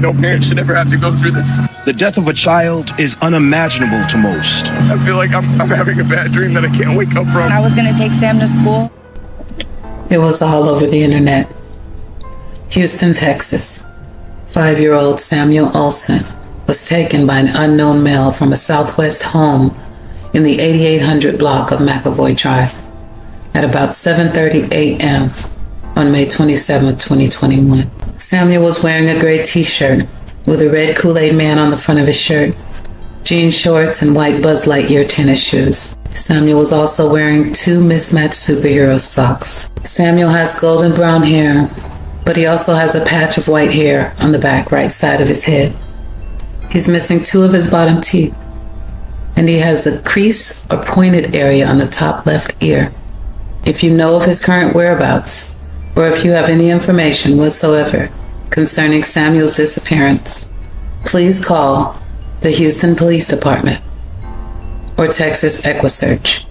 no parent should ever have to go through this. The death of a child is unimaginable to most. I feel like I'm having a bad dream that I can't wake up from. I was going to take Sam to school. It was all over the internet. Houston, Texas. 5-year-old Samuel Olson was taken by an unknown male from a southwest home in the 8800 block of McAvoy Drive at about 7:30 a.m. on May 27, 2021. Samuel was wearing a gray t-shirt with a red Kool-Aid man on the front of his shirt, jean shorts, and white Buzz Lightyear tennis shoes. Samuel was also wearing 2 mismatched superhero socks. Samuel has golden brown hair, but he also has a patch of white hair on the back right side of his head. He's missing 2 of his bottom teeth, and he has a crease or pointed area on the top left ear. If you know of his current whereabouts, or if you have any information whatsoever concerning Samuel's disappearance, please call the Houston Police Department or Texas EquuSearch.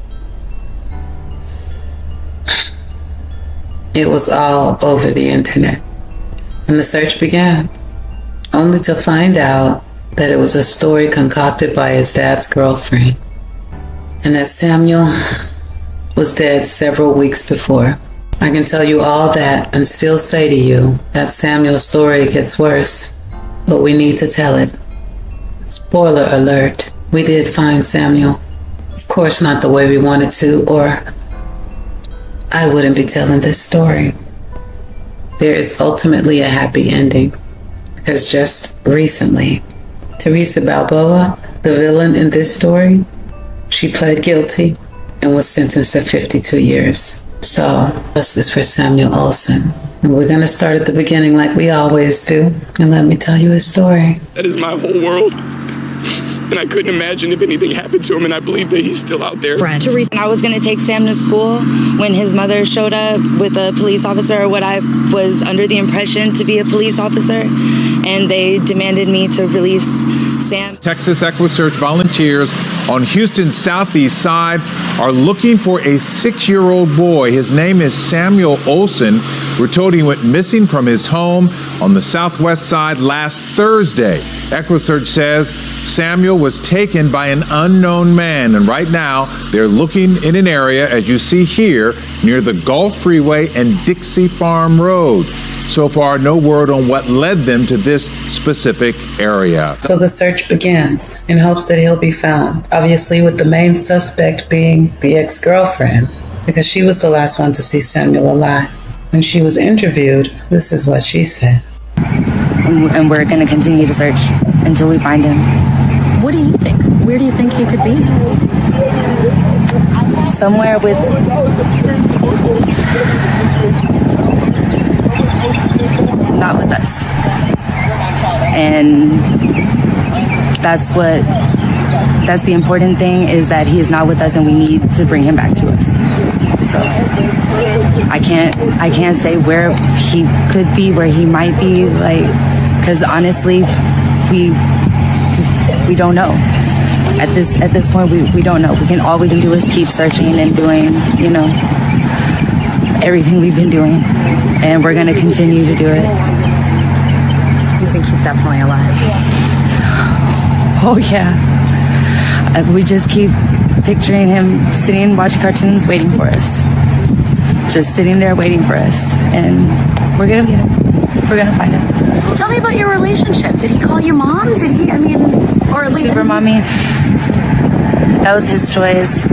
It was all over the internet, and the search began, only to find out that it was a story concocted by his dad's girlfriend, and that Samuel was dead several weeks before. I can tell you all that and still say to you that Samuel's story gets worse, but we need to tell it. Spoiler alert, we did find Samuel. Of course not the way we wanted to, or I wouldn't be telling this story. There is ultimately a happy ending, because just recently, Theresa Balboa, the villain in this story, she pled guilty and was sentenced to 52 years. So, justice for Samuel Olson. And we're gonna start at the beginning like we always do, and let me tell you his story. That is my whole world. And I couldn't imagine if anything happened to him, and I believe that he's still out there. Teresa, I was going to take Sam to school when his mother showed up with a police officer, or what I was under the impression to be a police officer, and they demanded me to release Sam. Texas EquuSearch volunteers on Houston's southeast side are looking for a 6-year-old boy. His name is Samuel Olson. We're told he went missing from his home on the southwest side last Thursday. EquuSearch says Samuel was taken by an unknown man, and right now they're looking in an area, as you see here, near the Gulf Freeway and Dixie Farm Road. So far, no word on what led them to this specific area. So the search begins in hopes that he'll be found, obviously with the main suspect being the ex-girlfriend, because she was the last one to see Samuel alive. When she was interviewed, this is what she said. And we're going to continue to search until we find him. What do you think? Where do you think he could be? Somewhere with... not with us. And that's the important thing, is that he is not with us, and we need to bring him back to us. So I can't say where he could be, where he might be, like, because honestly, we don't know. At this point, we don't know. All we can do is keep searching and doing, everything we've been doing, and we're gonna continue to do it. You think he's definitely alive? Oh yeah. We just keep picturing him sitting, watching cartoons, waiting for us. Just sitting there waiting for us, and we're gonna get him. We're gonna find him. Tell me about your relationship. Did he call you mom? Or at least Super mommy. That was his choice.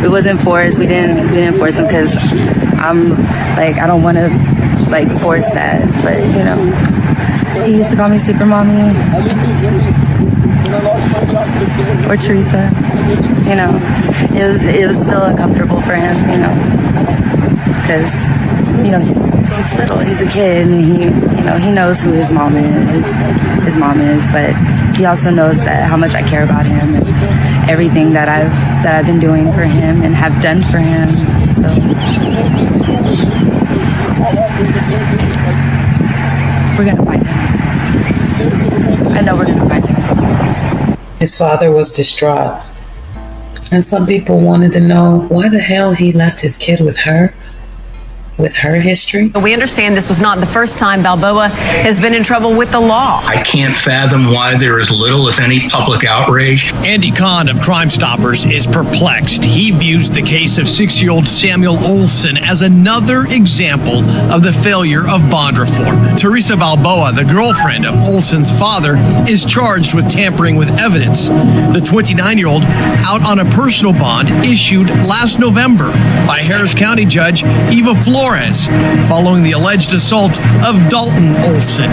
It wasn't forced. We didn't force him, because I don't want to force that. But he used to call me Super Mommy or Teresa. It was still uncomfortable for him. Because he's little. He's a kid, and he knows who his mom is. But he also knows that how much I care about him and everything that I've been doing for him and have done for him. So we're gonna find him. I know we're gonna find him. His father was distraught, and some people wanted to know why the hell he left his kid with her. with her history. We understand this was not the first time Balboa has been in trouble with the law. I can't fathom why there is little, if any, public outrage. Andy Kahn of Crime Stoppers is perplexed. He views the case of 6-year-old Samuel Olson as another example of the failure of bond reform. Theresa Balboa, the girlfriend of Olson's father, is charged with tampering with evidence. The 29-year-old out on a personal bond issued last November by Harris County Judge Eva Flores following the alleged assault of Dalton Olson.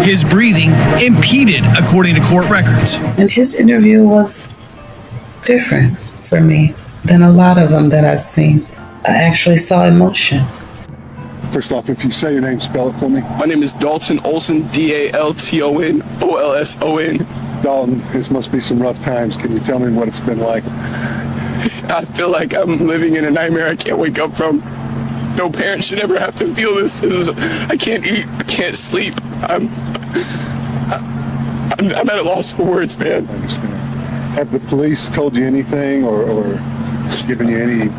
His breathing impeded, according to court records. And his interview was different for me than a lot of them that I've seen. I actually saw emotion. First off, if you say your name, spell it for me. My name is Dalton Olson, Dalton Olson. Dalton, this must be some rough times. Can you tell me what it's been like? I feel like I'm living in a nightmare I can't wake up from. No parent should ever have to feel this. I can't eat, I can't sleep. I'm at a loss for words, man. I understand. Have the police told you anything or given you any?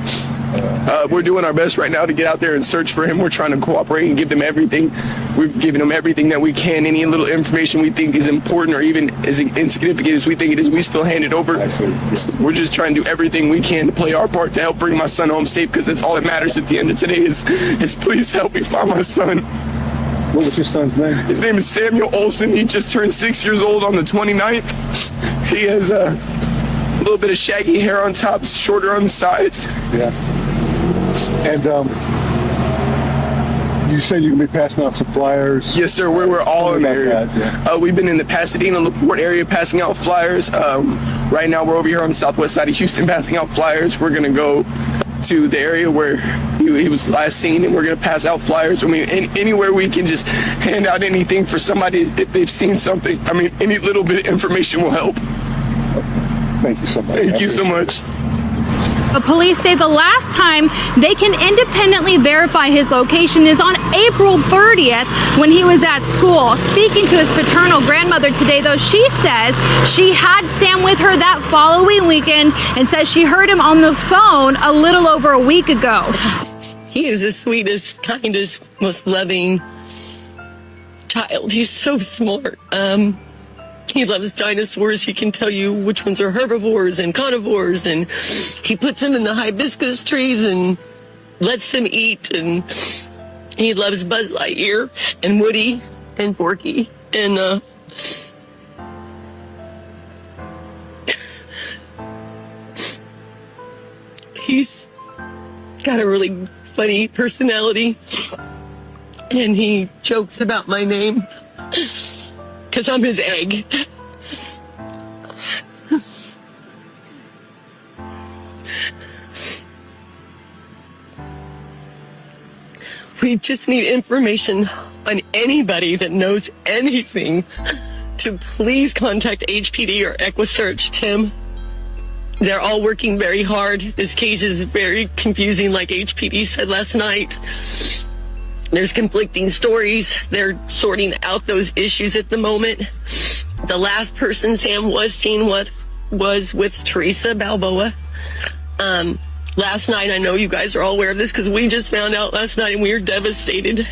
We're doing our best right now to get out there and search for him. We're trying to cooperate and give them everything. We've given them everything that we can. Any little information we think is important or even as insignificant as we think it is, we still hand it over. I see. So we're just trying to do everything we can to play our part to help bring my son home safe, because that's all that matters at the end of today is please help me find my son. What was your son's name? His name is Samuel Olson. He just turned 6 years old on the 29th. He has a little bit of shaggy hair on top, shorter on the sides. Yeah. And you said you can be passing out some flyers. Yes, sir. We're all in the area. We've been in the Pasadena, LaPorte area passing out flyers. Right now, we're over here on the southwest side of Houston passing out flyers. We're gonna go to the area where he was last seen, and we're gonna pass out flyers. I mean, anywhere we can just hand out anything for somebody if they've seen something. I mean, any little bit of information will help. Thank you so much. Thank you so much. The police say the last time they can independently verify his location is on April 30th when he was at school. Speaking to his paternal grandmother today, though, she says she had Sam with her that following weekend and says she heard him on the phone a little over a week ago. He is the sweetest, kindest, most loving child. He's so smart. He loves dinosaurs. He can tell you which ones are herbivores and carnivores, and he puts them in the hibiscus trees and lets them eat, and he loves Buzz Lightyear and Woody and Forky, and he's got a really funny personality, and he jokes about my name because I'm his egg. We just need information on anybody that knows anything to please contact HPD or EquiSearch, Tim. They're all working very hard. This case is very confusing, like HPD said last night. There's conflicting stories. They're sorting out those issues at the moment. The last person Sam was seen with was with Theresa Balboa. Last night, I know you guys are all aware of this because we just found out last night and we are devastated.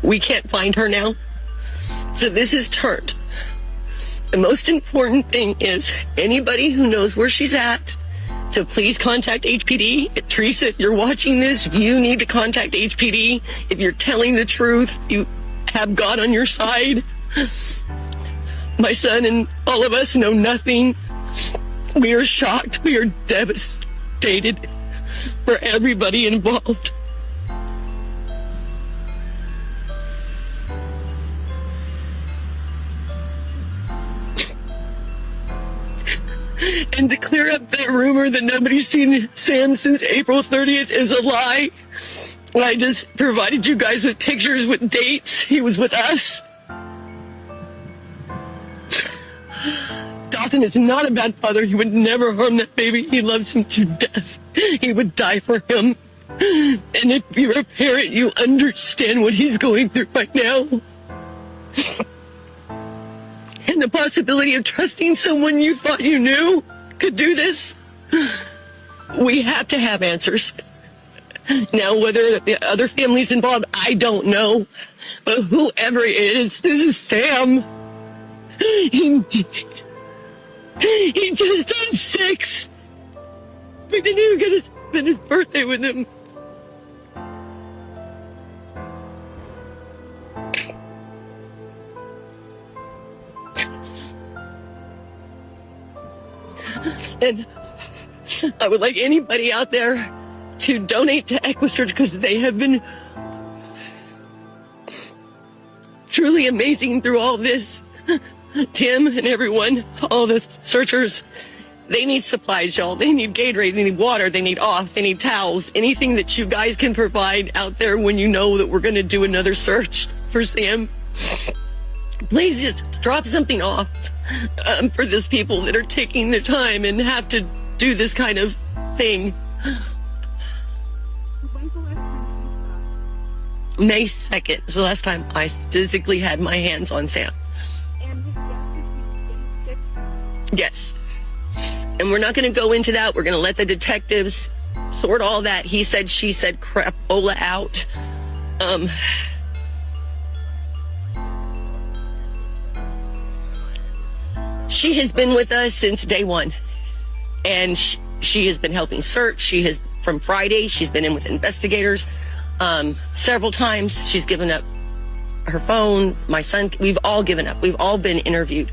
We can't find her now. So this is turned. The most important thing is anybody who knows where she's at to please contact HPD. Theresa, if you're watching this, you need to contact HPD. If you're telling the truth, you have God on your side. My son and all of us know nothing. We are shocked. We are devastated for everybody involved. And to clear up that rumor that nobody's seen Sam since April 30th is a lie. I just provided you guys with pictures with dates. He was with us. Dalton is not a bad father. He would never harm that baby. He loves him to death. He would die for him. And if you're a parent, you understand what he's going through right now. And the possibility of trusting someone you thought you knew could do this. We have to have answers. Now, whether the other family's involved, I don't know. But whoever it is, this is Sam. He just turned 6. We didn't even get to spend his birthday with him. And I would like anybody out there to donate to EquuSearch because they have been truly amazing through all this. Tim and everyone, all the searchers, they need supplies, y'all. They need Gatorade, they need water, they need off, they need towels, anything that you guys can provide out there when you know that we're going to do another search for Sam. Please just drop something off for those people that are taking their time and have to do this kind of thing. May 2nd is the last time I physically had my hands on Sam. Yes. And we're not going to go into that. We're going to let the detectives sort all that he said, she said, crapola out. She has been with us since day one. And she has been helping search. From Friday, she's been in with investigators several times. She's given up her phone. My son, we've all given up. We've all been interviewed.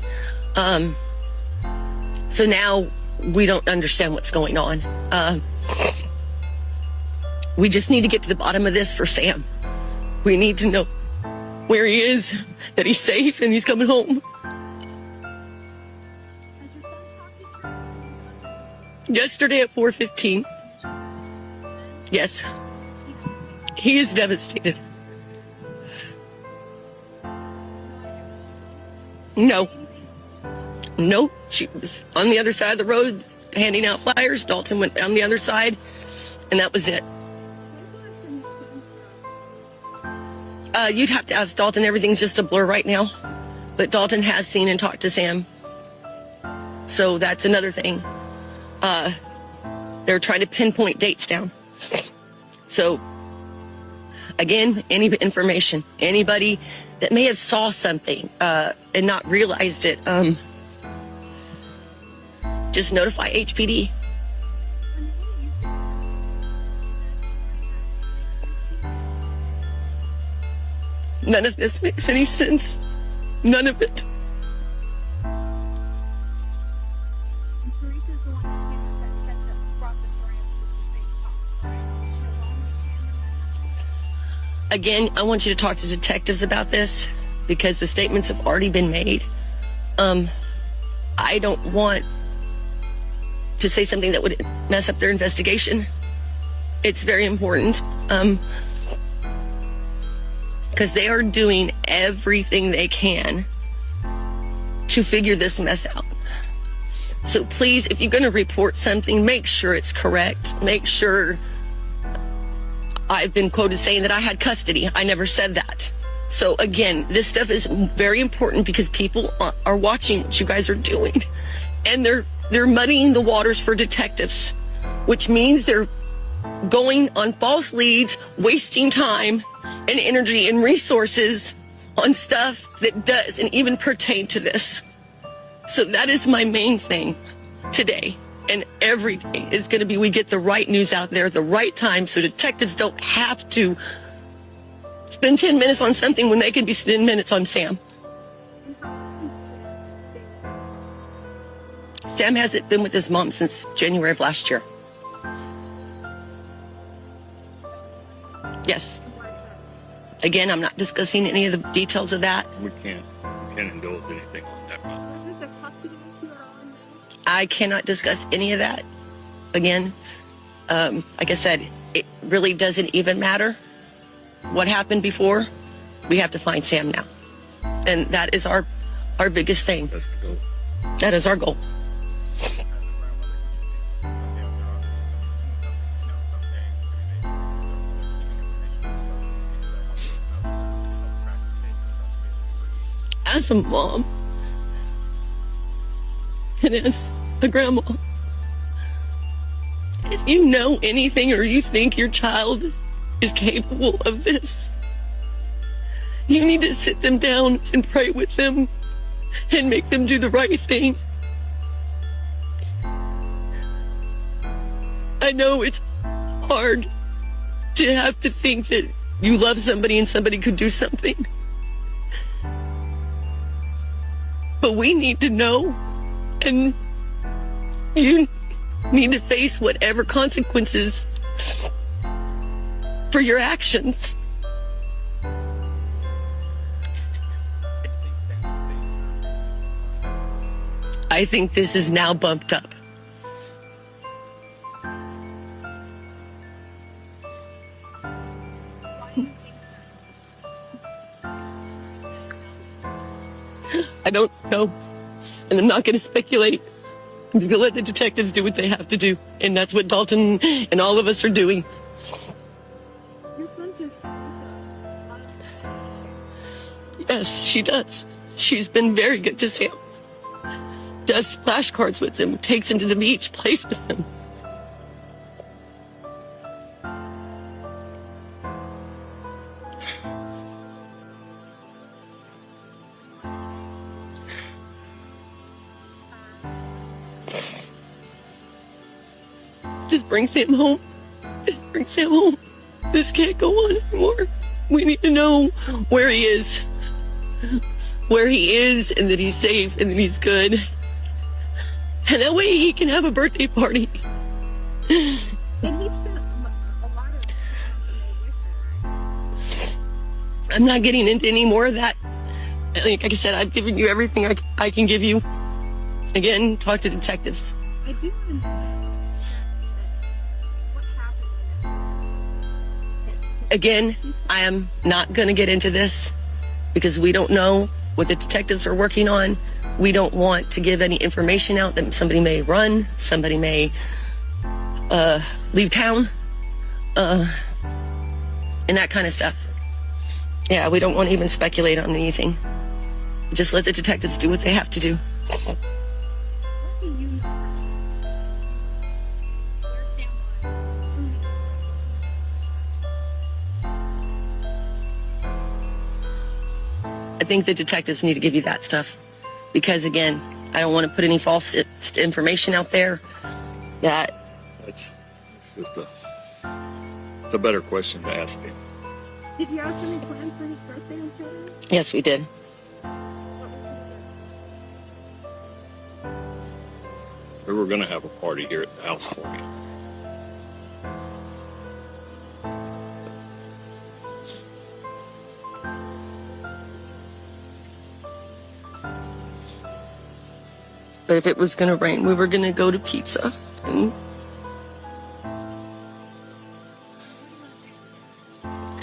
So now we don't understand what's going on. We just need to get to the bottom of this for Sam. We need to know where he is, that he's safe and he's coming home. Yesterday at 4:15. Yes. He is devastated. No. Nope. She was on the other side of the road handing out flyers. Dalton went down the other side, and that was it. You'd have to ask Dalton. Everything's just a blur right now. But Dalton has seen and talked to Sam. So that's another thing. They're trying to pinpoint dates down. So, again, any information, anybody that may have saw something and not realized it, just notify HPD. None of this makes any sense. None of it. Again, I want you to talk to detectives about this because the statements have already been made. I don't want to say something that would mess up their investigation. It's very important because they are doing everything they can to figure this mess out. So please, if you're going to report something, make sure it's correct. Make sure. I've been quoted saying that I had custody. I never said that. So again, this stuff is very important because people are watching what you guys are doing. And they're muddying the waters for detectives, which means they're going on false leads, wasting time and energy and resources on stuff that doesn't even pertain to this. So that is my main thing today. And every day is going to be we get the right news out there at the right time so detectives don't have to spend 10 minutes on something when they can be 10 minutes on Sam. Sam hasn't been with his mom since January of last year. Yes. Again, I'm not discussing any of the details of that. We can't indulge anything on that. I cannot discuss any of that. Again, like I said, it really doesn't even matter what happened before. We have to find Sam now. And that is our biggest thing. That's the goal. That is our goal. As a mom, and as a grandma, if you know anything or you think your child is capable of this, you need to sit them down and pray with them and make them do the right thing. I know it's hard to have to think that you love somebody and somebody could do something. But we need to know, and you need to face whatever consequences for your actions. I think this is now bumped up. I don't know, and I'm not going to speculate. I'm just going to let the detectives do what they have to do, and that's what Dalton and all of us are doing. Yes, she does. She's been very good to Sam. Does flashcards with him, takes him to the beach, plays with him. Just bring Sam home. Just bring Sam home. This can't go on anymore. We need to know where he is. Where he is, and that he's safe, and that he's good. And that way he can have a birthday party. I'm not getting into any more of that. Like I said, I've given you everything I can give you. Again, talk to detectives. I do. Again, I am not going to get into this because we don't know what the detectives are working on. We don't want to give any information out that somebody may run, somebody may leave town, and that kind of stuff. Yeah, we don't want to even speculate on anything. Just let the detectives do what they have to do. I think the detectives need to give you that stuff because, again, I don't want to put any false information out there. It's a better question to ask him. Did you have any plans for his birthday on Saturday? Yes, we did. We were going to have a party here at the house for him. But if it was going to rain, we were going to go to pizza. And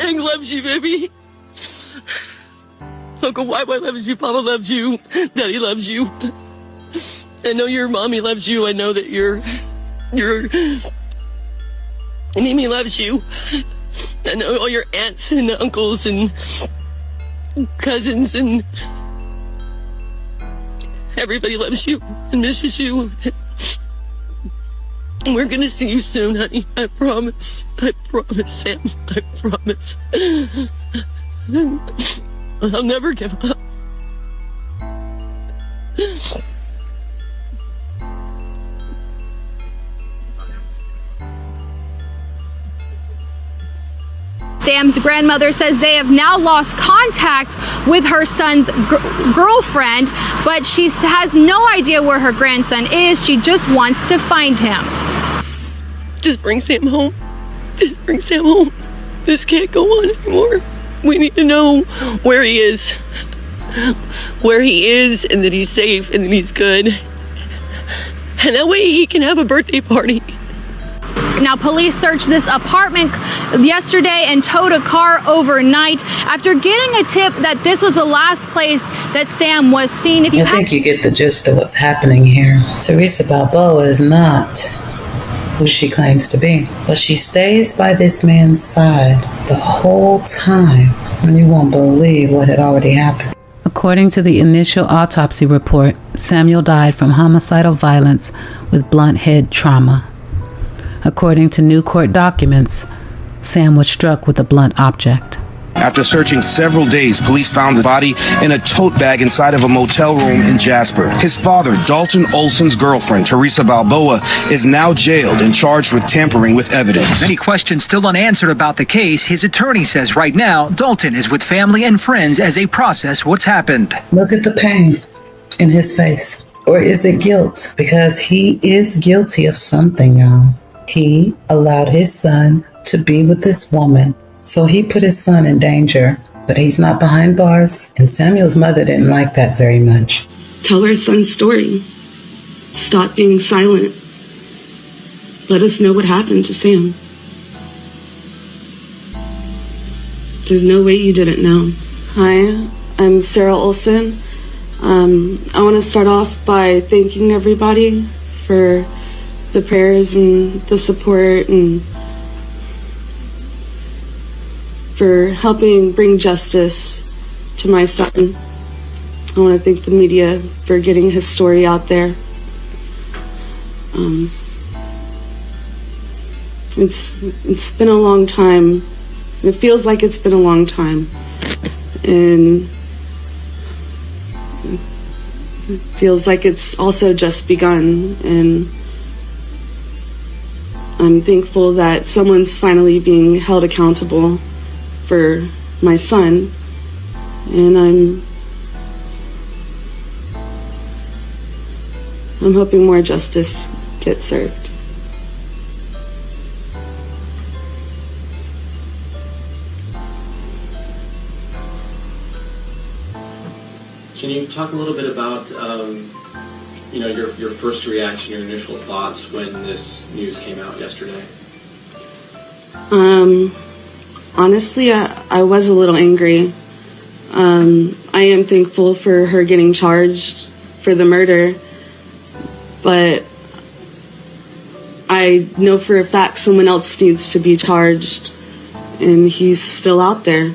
Egg loves you, baby. Uncle YY loves you. Papa loves you. Daddy loves you. I know your mommy loves you. I know that your Mimi loves you. I know all your aunts and uncles and cousins and everybody loves you and misses you. And we're gonna see you soon, honey. I promise. I promise, Sam. I promise. I'll never give up. Sam's grandmother says they have now lost contact with her son's girlfriend, but she has no idea where her grandson is. She just wants to find him. Just bring Sam home. Just bring Sam home. This can't go on anymore. We need to know where he is. Where he is, and that he's safe, and that he's good. And that way he can have a birthday party. Now, police searched this apartment yesterday and towed a car overnight after getting a tip that this was the last place that Sam was seen. I think you get the gist of what's happening here. Theresa Balboa is not who she claims to be, but she stays by this man's side the whole time, and you won't believe what had already happened. According to the initial autopsy report, Samuel died from homicidal violence with blunt head trauma. According to new court documents, Sam was struck with a blunt object. After searching several days, police found the body in a tote bag inside of a motel room in Jasper. His father, Dalton Olson's girlfriend, Theresa Balboa, is now jailed and charged with tampering with evidence. Many questions still unanswered about the case. His attorney says right now, Dalton is with family and friends as they process what's happened. Look at the pain in his face. Or is it guilt? Because he is guilty of something, y'all. He allowed his son to be with this woman. So he put his son in danger, but he's not behind bars. And Samuel's mother didn't like that very much. Tell our son's story. Stop being silent. Let us know what happened to Sam. There's no way you didn't know. Hi, I'm Sarah Olson. I want to start off by thanking everybody for the prayers and the support and for helping bring justice to my son. I want to thank the media for getting his story out there. It's been a long time. It feels like it's been a long time. And it feels like it's also just begun. And I'm thankful that someone's finally being held accountable for my son, and I'm hoping more justice gets served. Can you talk a little bit about your first reaction, your initial thoughts when this news came out yesterday? Honestly, I was a little angry. I am thankful for her getting charged for the murder, but I know for a fact someone else needs to be charged, and he's still out there,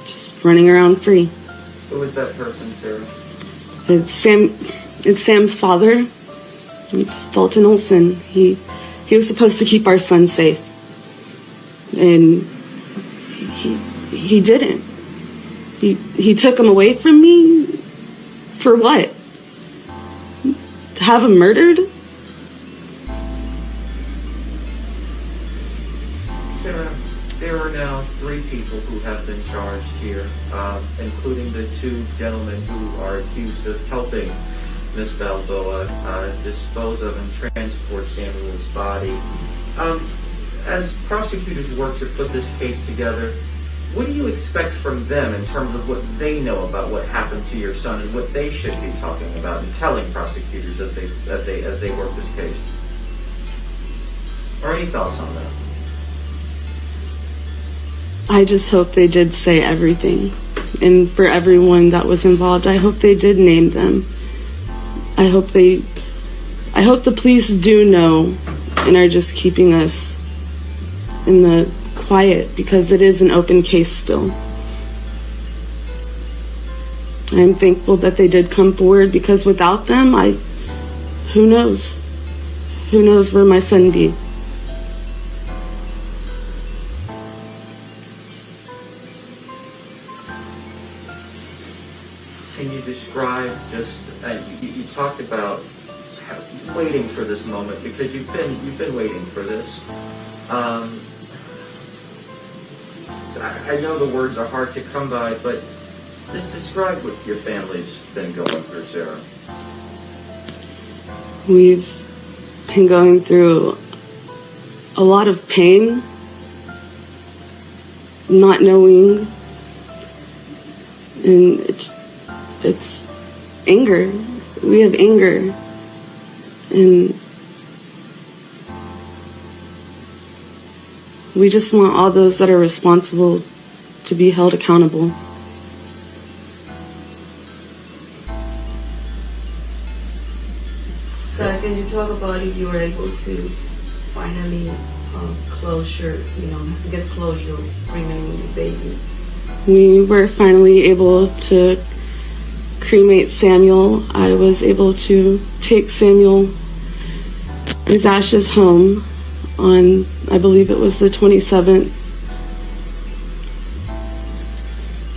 just running around free. Who is that person, Sarah? It's Sam's father. It's Dalton Olson. He was supposed to keep our son safe, and he didn't. He took him away from me for what? To have him murdered? Sarah, there are now 3 people who have been charged here, including the 2 gentlemen who are accused of helping Ms. Balboa dispose of and transport Samuel's body. As prosecutors work to put this case together, what do you expect from them in terms of what they know about what happened to your son and what they should be talking about and telling prosecutors as they work this case? Or any thoughts on that? I just hope they did say everything. And for everyone that was involved, I hope they did name them. I hope the police do know and are just keeping us in the quiet, because it is an open case still. I'm thankful that they did come forward, because without them, who knows? Who knows where my son be? Can you describe just, you talked about waiting for this moment, because you've been waiting for this. I know the words are hard to come by, but just describe what your family's been going through, Sarah. We've been going through a lot of pain, not knowing, and it's anger. We have anger, and we just want all those that are responsible to be held accountable. So can you talk about if you were able to finally closure, get closure remaining the baby? We were finally able to cremate Samuel. I was able to take his ashes home. on, I believe it was the 27th.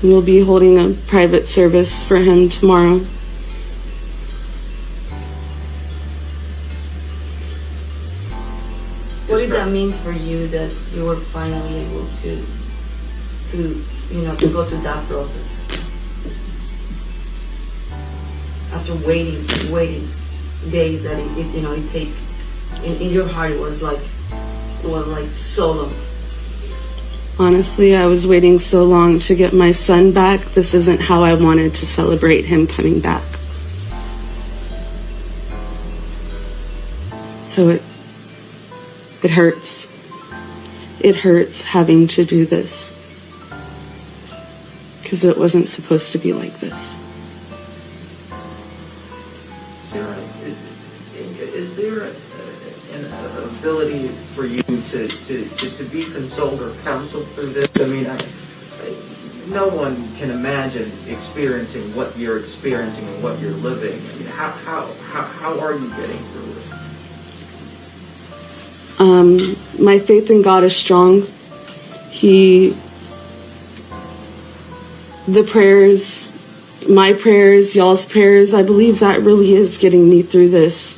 We'll be holding a private service for him tomorrow. What did that mean for you that you were finally able to go through that process? After waiting days that it take, in your heart it was like so long. Honestly, I was waiting so long to get my son back. This isn't how I wanted to celebrate him coming back. So it hurts. It hurts having to do this. Because it wasn't supposed to be like this. Sarah, is there an ability for you to be consoled or counseled through this? I mean, no one can imagine experiencing what you're experiencing and what you're living. I mean, how are you getting through it? My faith in God is strong. The prayers, my prayers, y'all's prayers, I believe that really is getting me through this.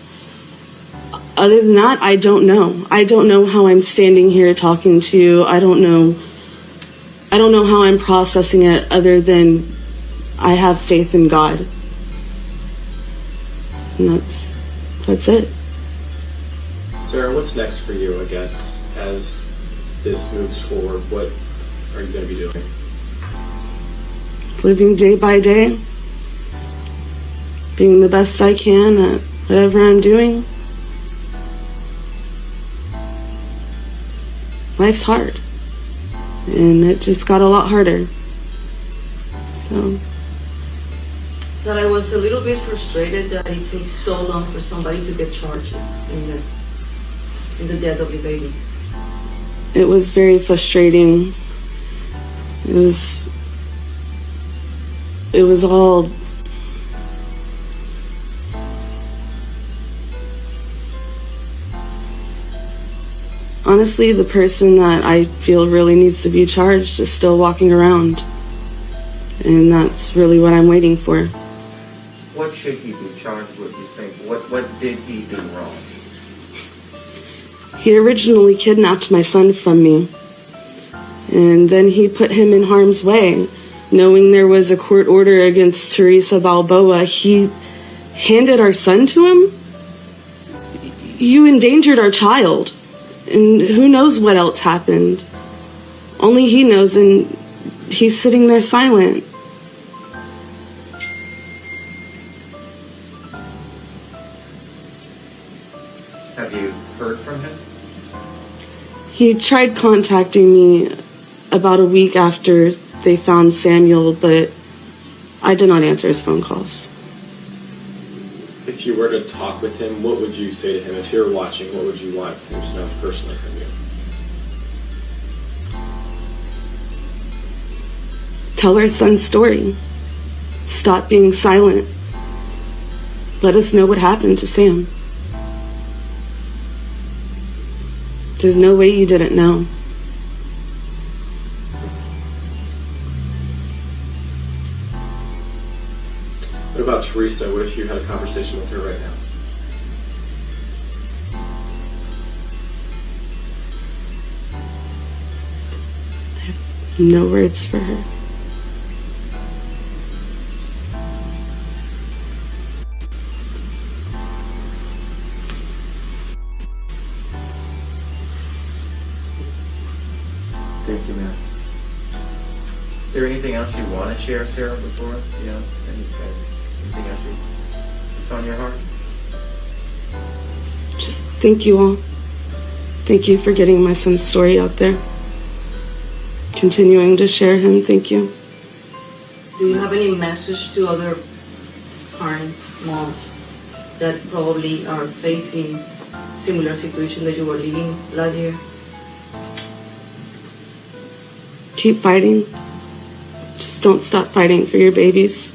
Other than that, I don't know. I don't know how I'm standing here talking to you. I don't know how I'm processing it other than I have faith in God. And that's it. Sarah, what's next for you, I guess, as this moves forward? What are you going to be doing? Living day by day, being the best I can at whatever I'm doing. Life's hard, and it just got a lot harder. So I was a little bit frustrated that it takes so long for somebody to get charged in the death of your baby. It was very frustrating. It was all honestly, the person that I feel really needs to be charged is still walking around. And that's really what I'm waiting for. What should he be charged with, you think? What did he do wrong? He originally kidnapped my son from me. And then he put him in harm's way. Knowing there was a court order against Theresa Balboa, he handed our son to him? You endangered our child. And who knows what else happened? Only he knows, and he's sitting there silent. Have you heard from him? He tried contacting me about a week after they found Samuel, but I did not answer his phone calls. If you were to talk with him, what would you say to him? If you're watching, what would you want him to know personally from you? Tell our son's story. Stop being silent. Let us know what happened to Sam. There's no way you didn't know. What about Theresa? What if you had a conversation with her right now? I have no words for her. Thank you, ma'am. Is there anything else you want to share, Sarah, before, anything else that's on your heart? Just thank you all. Thank you for getting my son's story out there. Continuing to share him, thank you. Do you have any message to other parents, moms, that probably are facing similar situation that you were living last year? Keep fighting. Just don't stop fighting for your babies.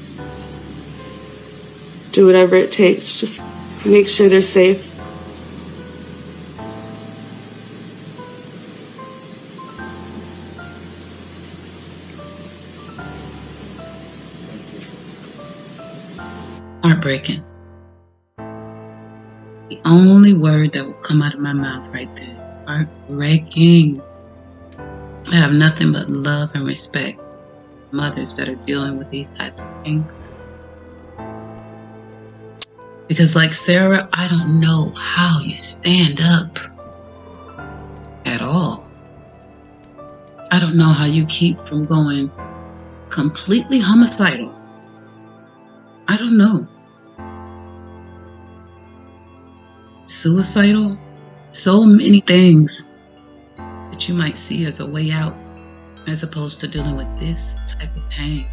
Do whatever it takes. Just make sure they're safe. Heartbreaking. The only word that will come out of my mouth right there. Heartbreaking. I have nothing but love and respect for mothers that are dealing with these types of things. Because like Sarah, I don't know how you stand up at all. I don't know how you keep from going completely homicidal. I don't know. Suicidal? So many things that you might see as a way out as opposed to dealing with this type of pain.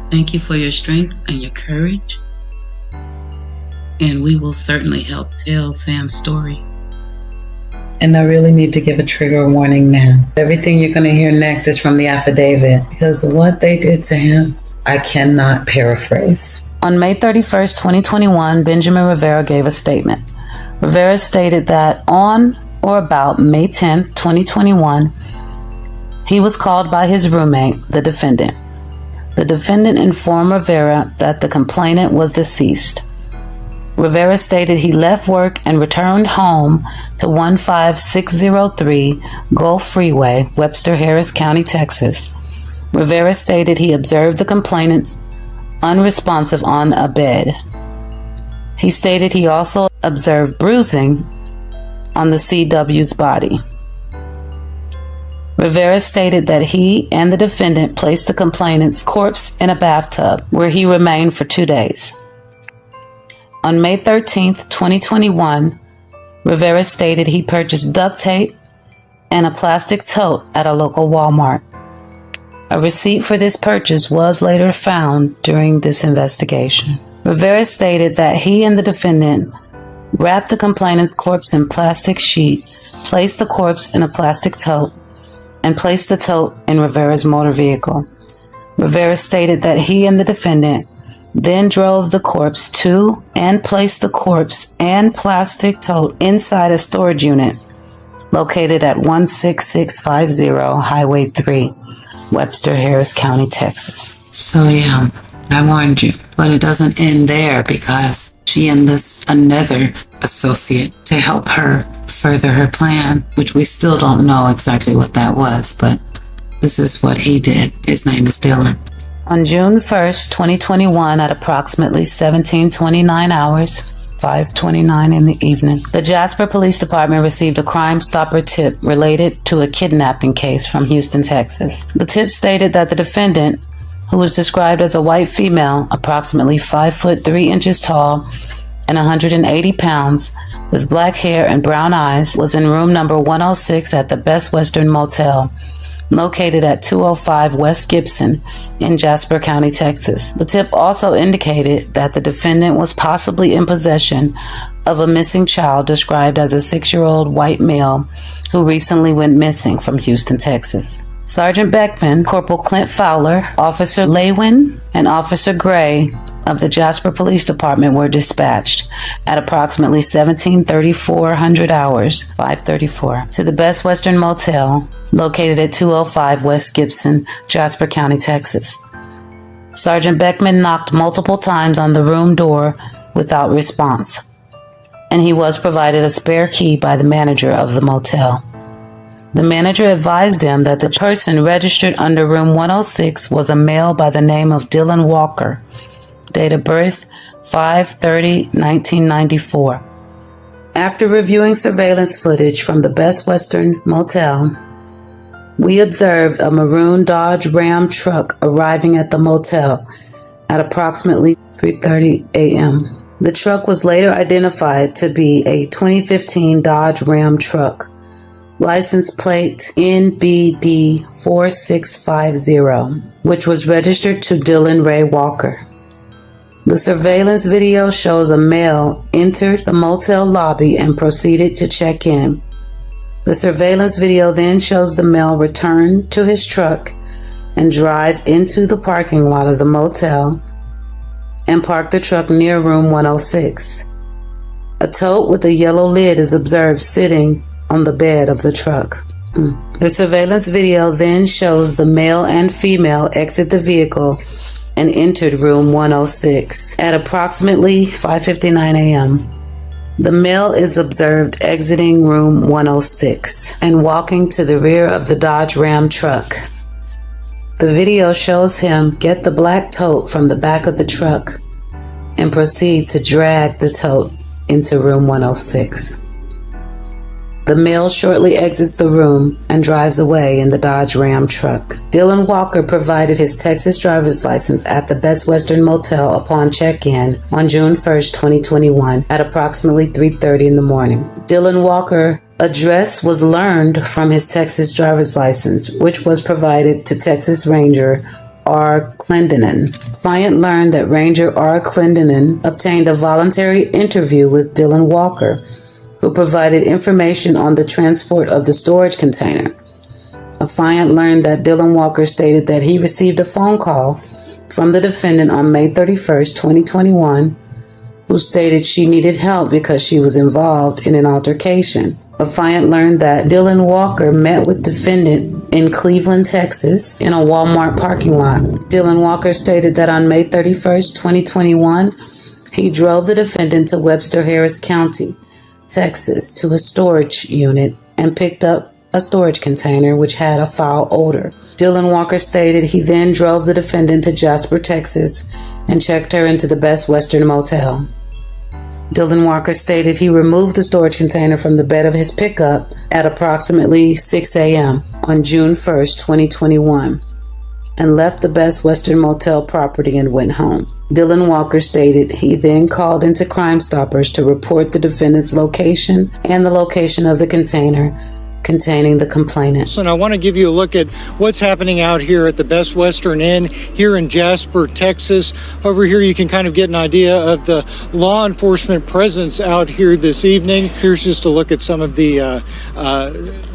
Thank you for your strength and your courage. And we will certainly help tell Sam's story. And I really need to give a trigger warning now. Everything you're going to hear next is from the affidavit, because what they did to him, I cannot paraphrase. On May 31st, 2021, Benjamin Rivera gave a statement. Rivera stated that on or about May 10th, 2021, he was called by his roommate, the defendant. The defendant informed Rivera that the complainant was deceased. Rivera stated he left work and returned home to 15603 Gulf Freeway, Webster, Harris County, Texas. Rivera stated he observed the complainant unresponsive on a bed. He stated he also observed bruising on the CW's body. Rivera stated that he and the defendant placed the complainant's corpse in a bathtub where he remained for 2 days. On May 13th, 2021, Rivera stated he purchased duct tape and a plastic tote at a local Walmart. A receipt for this purchase was later found during this investigation. Rivera stated that he and the defendant wrapped the complainant's corpse in plastic sheet, placed the corpse in a plastic tote, and placed the tote in Rivera's motor vehicle. Rivera stated that he and the defendant then drove the corpse to and placed the corpse and plastic tote inside a storage unit located at 16650 Highway 3, Webster, Harris County, Texas. So yeah, I warned you, but it doesn't end there, because she enlists another associate to help her further her plan, which we still don't know exactly what that was, but this is what he did. His name is Dylan. On June 1st, 2021, at approximately 17:29 hours, 5:29 in the evening, the Jasper Police Department received a Crime Stopper tip related to a kidnapping case from Houston, Texas. The tip stated that the defendant, who was described as a white female, approximately 5 foot 3 inches tall and 180 pounds, with black hair and brown eyes, was in room number 106 at the Best Western Motel, located at 205 West Gibson in Jasper County, Texas. The tip also indicated that the defendant was possibly in possession of a missing child described as a 6-year-old white male who recently went missing from Houston, Texas. Sergeant Beckman, Corporal Clint Fowler, Officer Lewin, and Officer Gray of the Jasper Police Department were dispatched at approximately 17:34 hours, 5:34, to the Best Western Motel located at 205 West Gibson, Jasper County, Texas. Sergeant Beckman knocked multiple times on the room door without response, and he was provided a spare key by the manager of the motel. The manager advised them that the person registered under room 106 was a male by the name of Dylan Walker, date of birth 5/30/1994. After reviewing surveillance footage from the Best Western Motel, we observed a maroon Dodge Ram truck arriving at the motel at approximately 3:30 a.m. The truck was later identified to be a 2015 Dodge Ram truck, license plate NBD 4650, which was registered to Dylan Ray Walker. The surveillance video shows a male entered the motel lobby and proceeded to check in. The surveillance video then shows the male return to his truck and drive into the parking lot of the motel and park the truck near room 106. A tote with a yellow lid is observed sitting on the bed of the truck. The surveillance video then shows the male and female exit the vehicle and entered room 106 at approximately 5:59 a.m. The male is observed exiting room 106 and walking to the rear of the Dodge Ram truck. The video shows him get the black tote from the back of the truck and proceed to drag the tote into room 106. The male shortly exits the room and drives away in the Dodge Ram truck. Dylan Walker provided his Texas driver's license at the Best Western Motel upon check-in on June 1st, 2021 at approximately 3:30 in the morning. Dylan Walker's address was learned from his Texas driver's license, which was provided to Texas Ranger R. Clendenin. Affiant learned that Ranger R. Clendenin obtained a voluntary interview with Dylan Walker, who provided information on the transport of the storage container. Affiant learned that Dylan Walker stated that he received a phone call from the defendant on May 31st, 2021, who stated she needed help because she was involved in an altercation. Affiant learned that Dylan Walker met with defendant in Cleveland, Texas, in a Walmart parking lot. Dylan Walker stated that on May 31st, 2021, he drove the defendant to Webster Harris County, Texas, to a storage unit and picked up a storage container which had a foul odor. Dylan Walker stated he then drove the defendant to Jasper, Texas, and checked her into the Best Western Motel. Dylan Walker stated he removed the storage container from the bed of his pickup at approximately 6 a.m. on June 1st, 2021. And left the Best Western Motel property and went home. Dylan Walker stated he then called into Crime Stoppers to report the defendant's location and the location of the container containing the complainant. And I want to give you a look at what's happening out here at the Best Western Inn here in Jasper, Texas. Over here you can kind of get an idea of the law enforcement presence out here this evening. Here's just a look at some of the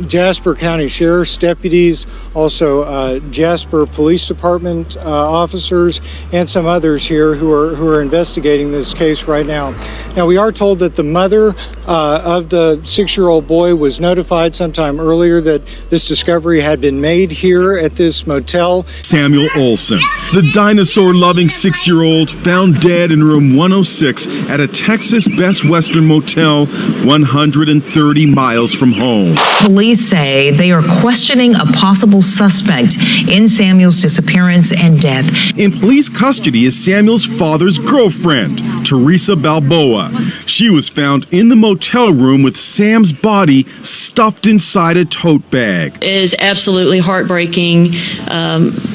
Jasper County Sheriff's deputies, also Jasper Police Department officers, and some others here who are investigating this case right now. Now, we are told that the mother of the 6-year-old boy was notified sometime earlier that this discovery had been made here at this motel. Samuel Olson, the dinosaur-loving 6-year-old, found dead in room 106 at a Texas Best Western Motel 130 miles from home. Police say they are questioning a possible suspect in Samuel's disappearance and death. In police custody is Samuel's father's girlfriend, Theresa Balboa. She was found in the motel room with Sam's body stuffed inside a tote bag. It is absolutely heartbreaking,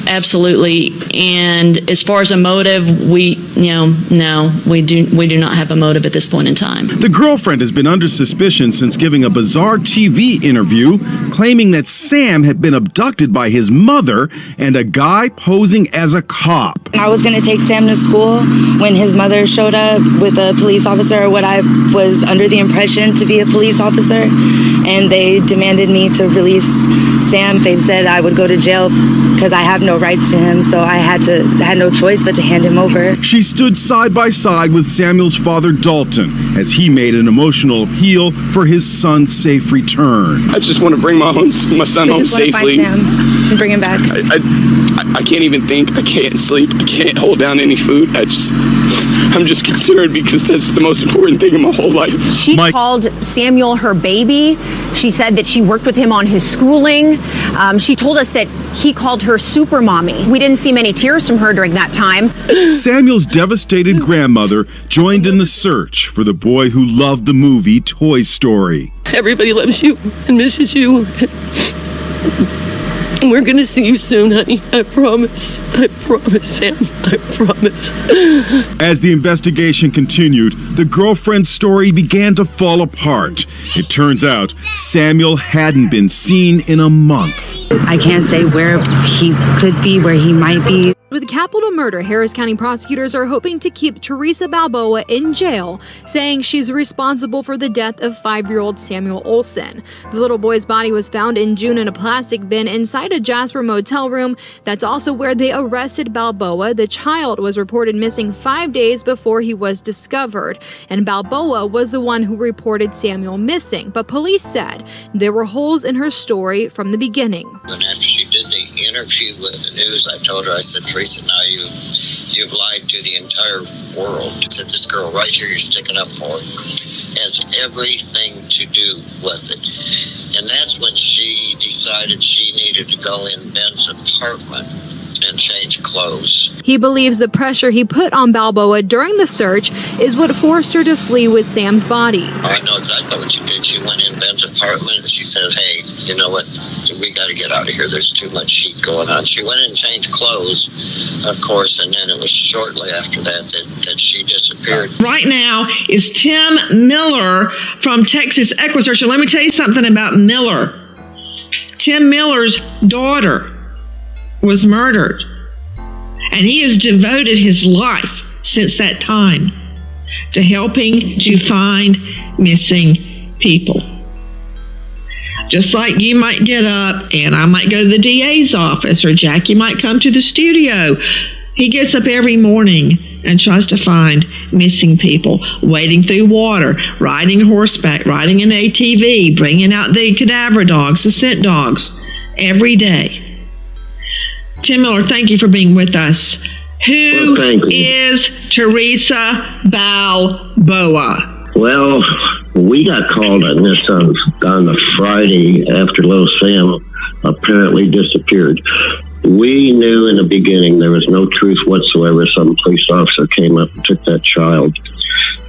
absolutely. And as far as a motive, we do not have a motive at this point in time. The girlfriend has been under suspicion since giving a bizarre TV interview claiming that Sam had been abducted by his mother and a guy posing as a cop. I was going to take Sam to school when his mother showed up with a police officer, or what I was under the impression to be a police officer, and they demanded me to release Sam. They said I would go to jail because I have no rights to him, so I had no choice but to hand him over. She stood side by side with Samuel's father, Dalton, as he made an emotional appeal for his son's safe return. I just want to bring my son home safely. Find Sam and bring him back. I can't even think. I can't sleep. I can't hold down any food. I'm just concerned because that's the most important thing in my whole life. She called Samuel her baby. She said that she worked with him on his schooling. She told us that he called her super mommy. We didn't see many tears from her during that time. Samuel's devastated grandmother joined in the search for the boy who loved the movie Toy Story. Everybody loves you and misses you. We're going to see you soon, honey. I promise. I promise, Sam. I promise. As the investigation continued, the girlfriend's story began to fall apart. It turns out Samuel hadn't been seen in a month. I can't say where he could be, where he might be. With capital murder, Harris County prosecutors are hoping to keep Theresa Balboa in jail, saying she's responsible for the death of 5-year-old Samuel Olson. The little boy's body was found in June in a plastic bin inside a Jasper motel room. That's also where they arrested Balboa. The child was reported missing 5 days before he was discovered, and Balboa was the one who reported Samuel missing. But police said there were holes in her story from the beginning. And after she did the interview with the news, I told her, I said, Theresa, now You've lied to the entire world. Said this girl right here you're sticking up for has everything to do with it. And that's when she decided she needed to go in Ben's apartment and change clothes. He believes the pressure he put on Balboa during the search is what forced her to flee with Sam's body. I know exactly what she did. She went in Ben's apartment and she says, hey, you know what? We got to get out of here. There's too much heat going on. She went in and changed clothes, of course, and then it was shortly after that she disappeared. Right now is Tim Miller from Texas EquuSearch. And let me tell you something about Miller. Tim Miller's daughter was murdered, and he has devoted his life since that time to helping to find missing people. Just like you might get up and I might go to the DA's office, or Jackie might come to the studio. He gets up every morning and tries to find missing people, wading through water, riding horseback, riding an ATV, bringing out the cadaver dogs, the scent dogs, every day. Tim Miller, thank you for being with us. Who is Theresa Balboa? Well, we got called on this on the Friday after little Sam apparently disappeared. We knew in the beginning there was no truth whatsoever. Some police officer came up and took that child.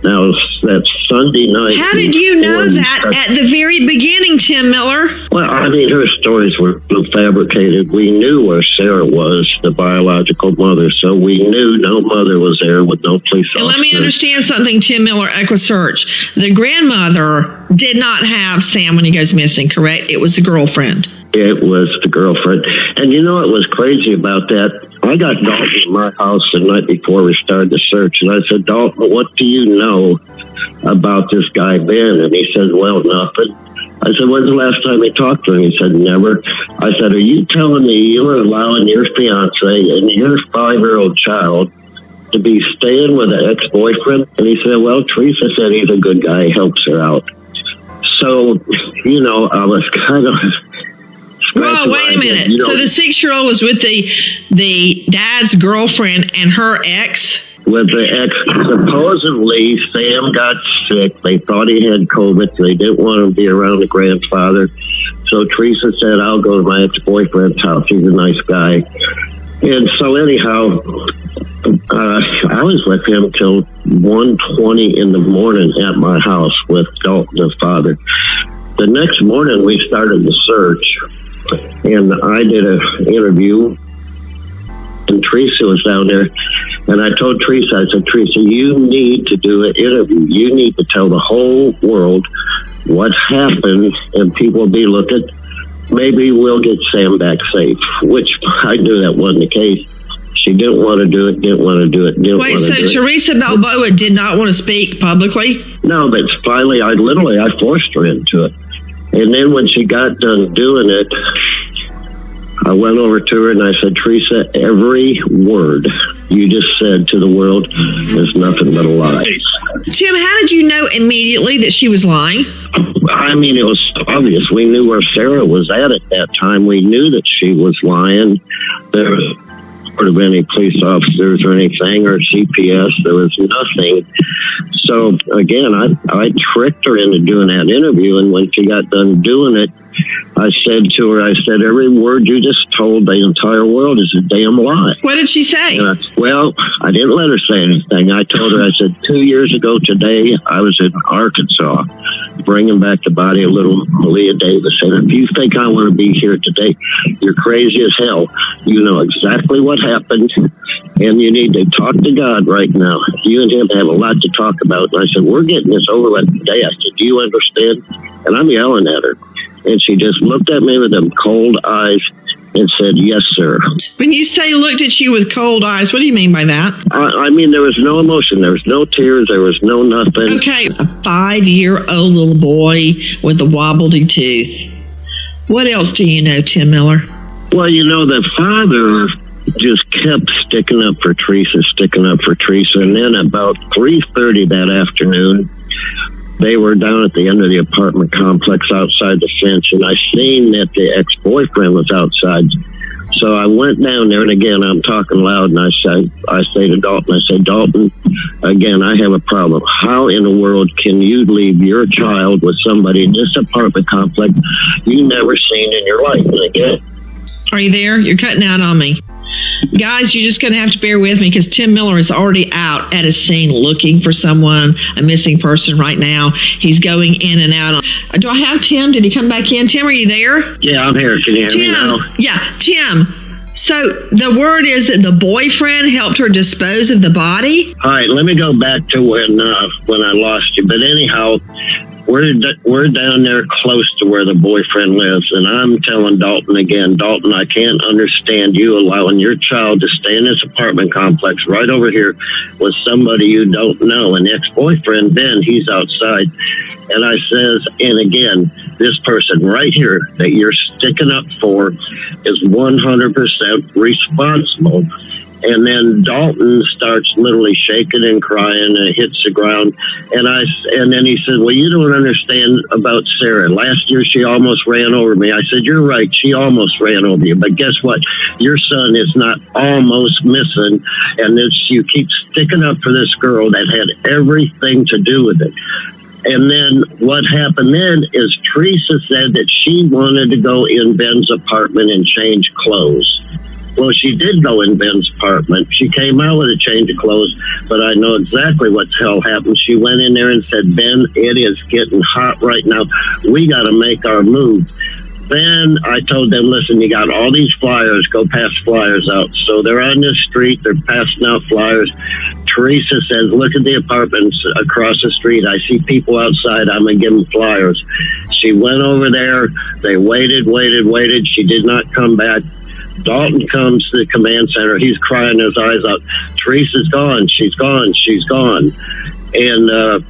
Now, that Sunday night... How did you know that at the very beginning, Tim Miller? Well, I mean, her stories were fabricated. We knew where Sarah was, the biological mother, so we knew no mother was there with no police officer. And let me understand something, Tim Miller, EquuSearch. The grandmother did not have Sam when he goes missing, correct? It was the girlfriend. It was the girlfriend. And you know what was crazy about that? I got Dalton in my house the night before we started the search, and I said, Dalton, what do you know about this guy, Ben? And he said, well, nothing. I said, when's the last time you talked to him? He said, never. I said, are you telling me you were allowing your fiance and your 5-year-old child to be staying with an ex-boyfriend? And he said, well, Theresa said he's a good guy, helps her out. So, you know, I was kind of... Whoa, wait a minute. You know, so the 6-year-old was with the dad's girlfriend and her ex? With the ex. Supposedly, Sam got sick. They thought he had COVID. They didn't want him to be around the grandfather. So Theresa said, I'll go to my ex-boyfriend's house. He's a nice guy. And so anyhow, I was with him till 1:20 in the morning at my house with Dalton, his father. The next morning, we started the search. And I did an interview, and Theresa was down there, and I told Theresa, I said, Theresa, you need to do an interview. You need to tell the whole world what happened, and people will be looking. Maybe we'll get Sam back safe, which I knew that wasn't the case. She didn't want to do it, Wait, so Theresa Balboa did not want to speak publicly? No, but finally, I forced her into it. And then when she got done doing it, I went over to her and I said, Theresa, every word you just said to the world is nothing but a lie. Tim, how did you know immediately that she was lying? I mean, it was obvious. We knew where Sarah was at that time. We knew that she was lying. There was of any police officers or anything, or CPS. There was nothing. So again, I tricked her into doing that interview, and when she got done doing it, I said to her, every word you just told the entire world is a damn lie. What did she say? Well, I didn't let her say anything. I told her, I said, 2 years ago today, I was in Arkansas bringing back the body of little Malia Davis. And if you think I want to be here today, you're crazy as hell. You know exactly what happened, and you need to talk to God right now. You and him have a lot to talk about. And I said, we're getting this over with today. I said, do you understand? And I'm yelling at her. And she just looked at me with them cold eyes and said, yes, sir. When you say looked at you with cold eyes, what do you mean by that? I mean, there was no emotion. There was no tears. There was no nothing. Okay, a 5-year-old little boy with a wobbly tooth. What else do you know, Tim Miller? Well, you know, the father just kept sticking up for Theresa. And then about 3:30 that afternoon, they were down at the end of the apartment complex outside the fence, and I seen that the ex-boyfriend was outside. So I went down there, and again, I'm talking loud, and I say to Dalton, I say, Dalton, again, I have a problem. How in the world can you leave your child with somebody in this apartment complex you never seen in your life? And again, Are you there? You're cutting out on me. Guys, you're just going to have to bear with me because Tim Miller is already out at a scene looking for someone, a missing person right now. He's going in and out. Do I have Tim? Did he come back in? Tim, are you there? Yeah, I'm here. Can you hear me now? Yeah, Tim. So the word is that the boyfriend helped her dispose of the body? All right, let me go back to when I lost you. But anyhow, we're down there close to where the boyfriend lives, and I'm telling Dalton again, Dalton, I can't understand you allowing your child to stay in this apartment complex right over here with somebody you don't know. And ex-boyfriend, Ben, he's outside. And I says, and again, this person right here that you're sticking up for is 100% responsible. And then Dalton starts literally shaking and crying and hits the ground. And then he said, well, you don't understand about Sarah. Last year, she almost ran over me. I said, you're right. She almost ran over you. But guess what? Your son is not almost missing. And you keep sticking up for this girl that had everything to do with it. And then what happened then is Theresa said that she wanted to go in Ben's apartment and change clothes. Well, she did go in Ben's apartment. She came out with a change of clothes, but I know exactly what the hell happened. She went in there and said, Ben, it is getting hot right now. We got to make our move. Then I told them, listen, you got all these flyers, go pass flyers out. So they're on this street, they're passing out flyers. Theresa says, look at the apartments across the street. I see people outside, I'm going to give them flyers. She went over there, they waited. She did not come back. Dalton comes to the command center. He's crying his eyes out. Teresa's gone. She's gone. And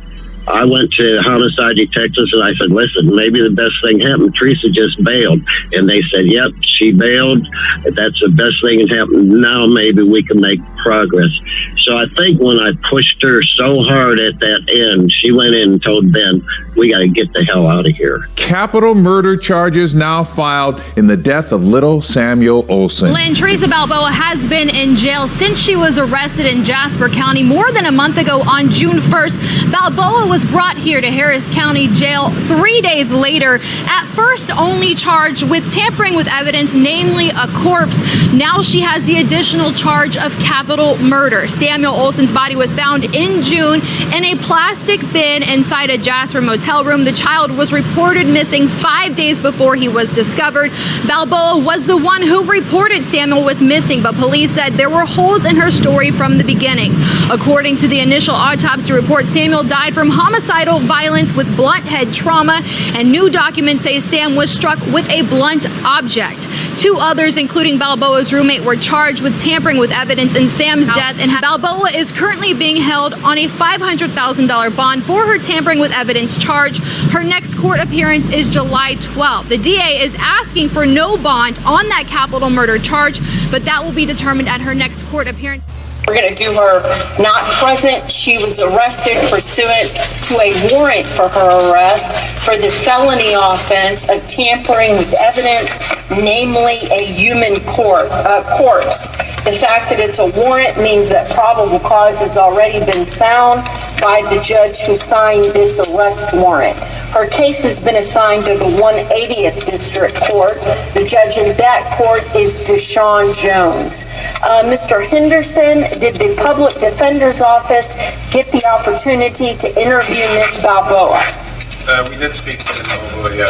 I went to homicide detectives and I said, listen, maybe the best thing happened. Theresa just bailed. And they said, yep, she bailed. That's the best thing that happened. Now maybe we can make progress. So I think when I pushed her so hard at that end, she went in and told Ben, we got to get the hell out of here. Capital murder charges now filed in the death of little Samuel Olson. Lynn, Theresa Balboa has been in jail since she was arrested in Jasper County more than a month ago on June 1st. Balboa was brought here to Harris County Jail 3 days later, at first only charged with tampering with evidence, namely a corpse. Now she has the additional charge of capital murder. Samuel Olson's body was found in June in a plastic bin inside a Jasper motel room. The child was reported missing 5 days before he was discovered. Balboa was the one who reported Samuel was missing, but police said there were holes in her story from the beginning. According to the initial autopsy report, Samuel died from homicidal violence with blunt head trauma, and new documents say Sam was struck with a blunt object. 2 others, including Balboa's roommate, were charged with tampering with evidence in Sam's death, and Balboa is currently being held on a $500,000 bond for her tampering with evidence charge. Her next court appearance is July 12th. The DA is asking for no bond on that capital murder charge, but that will be determined at her next court appearance. We're going to do her not present. She was arrested pursuant to a warrant for her arrest for the felony offense of tampering with evidence, namely a human corpse. The fact that it's a warrant means that probable cause has already been found by the judge who signed this arrest warrant. Her case has been assigned to the 180th District Court. The judge in that court is Deshaun Jones. Mr. Henderson, did the Public Defender's Office get the opportunity to interview Ms. Balboa? We did speak to Ms. Balboa, yeah.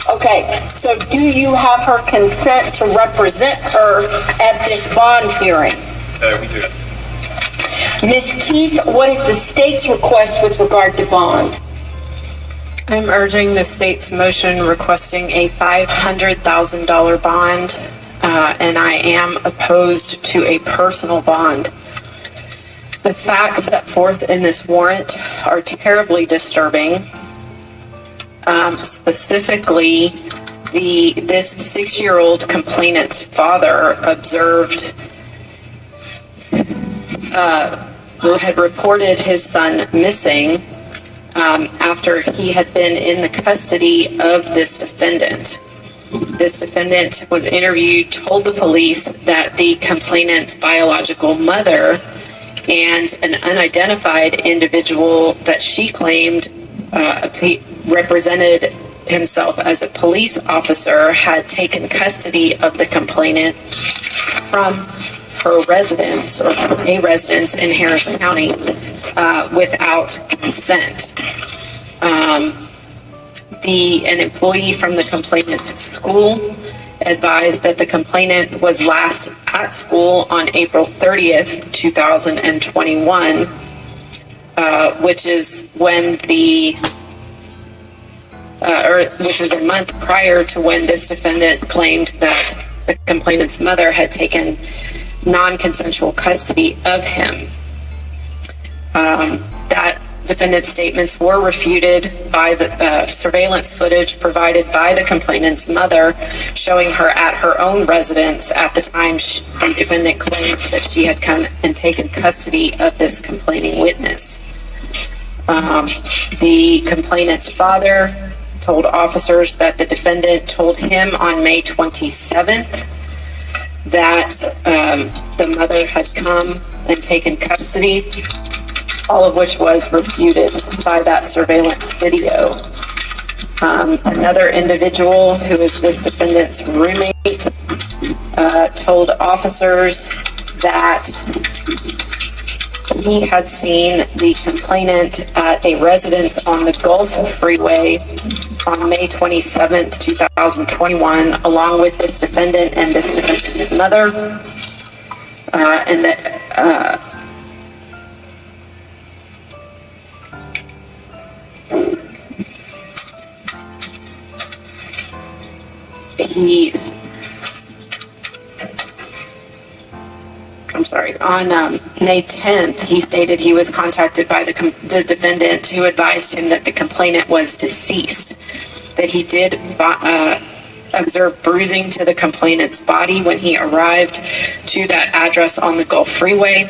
Okay, so do you have her consent to represent her at this bond hearing? We do. Ms. Keith, what is the state's request with regard to bond? I'm urging the state's motion requesting a $500,000 bond, and I am opposed to a personal bond. The facts set forth in this warrant are terribly disturbing. Specifically, this 6-year-old complainant's father observed had reported his son missing after he had been in the custody of this defendant. This defendant was interviewed, told the police that the complainant's biological mother and an unidentified individual that she claimed represented himself as a police officer had taken custody of the complainant from her residence or from a residence in Harris County without consent. An employee from the complainant's school advised that the complainant was last at school on April 30th, 2021, which is when which is a month prior to when this defendant claimed that the complainant's mother had taken non-consensual custody of him. That defendant's statements were refuted by the surveillance footage provided by the complainant's mother, showing her at her own residence at the time the defendant claimed that she had come and taken custody of this complaining witness. The complainant's father told officers that the defendant told him on May 27th that the mother had come and taken custody, all of which was refuted by that surveillance video. Another individual, who is this defendant's roommate, told officers that he had seen the complainant at a residence on the Gulf Freeway on May 27th, 2021, along with this defendant and this defendant's mother, and that on May 10th, he stated he was contacted by the defendant, who advised him that the complainant was deceased, that he did observe bruising to the complainant's body when he arrived to that address on the Gulf Freeway,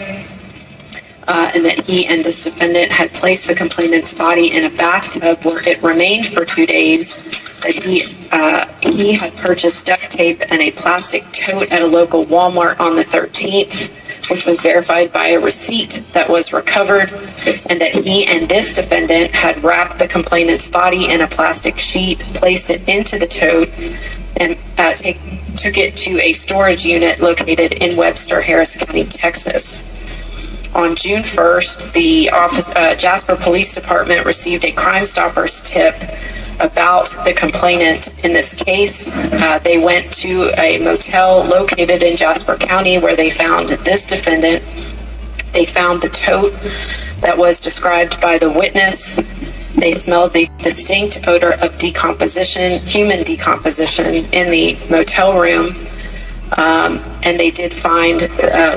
and that he and this defendant had placed the complainant's body in a bathtub where it remained for 2 days, that he had purchased duct tape and a plastic tote at a local Walmart on the 13th, which was verified by a receipt that was recovered, and that he and this defendant had wrapped the complainant's body in a plastic sheet, placed it into the tote, and took it to a storage unit located in Webster, Harris County, Texas. On June 1st, the Jasper Police Department received a Crime Stoppers tip about the complainant in this case. They went to a motel located in Jasper County where they found this defendant. They found the tote that was described by the witness. They smelled the distinct odor of decomposition, human decomposition, in the motel room. And they did find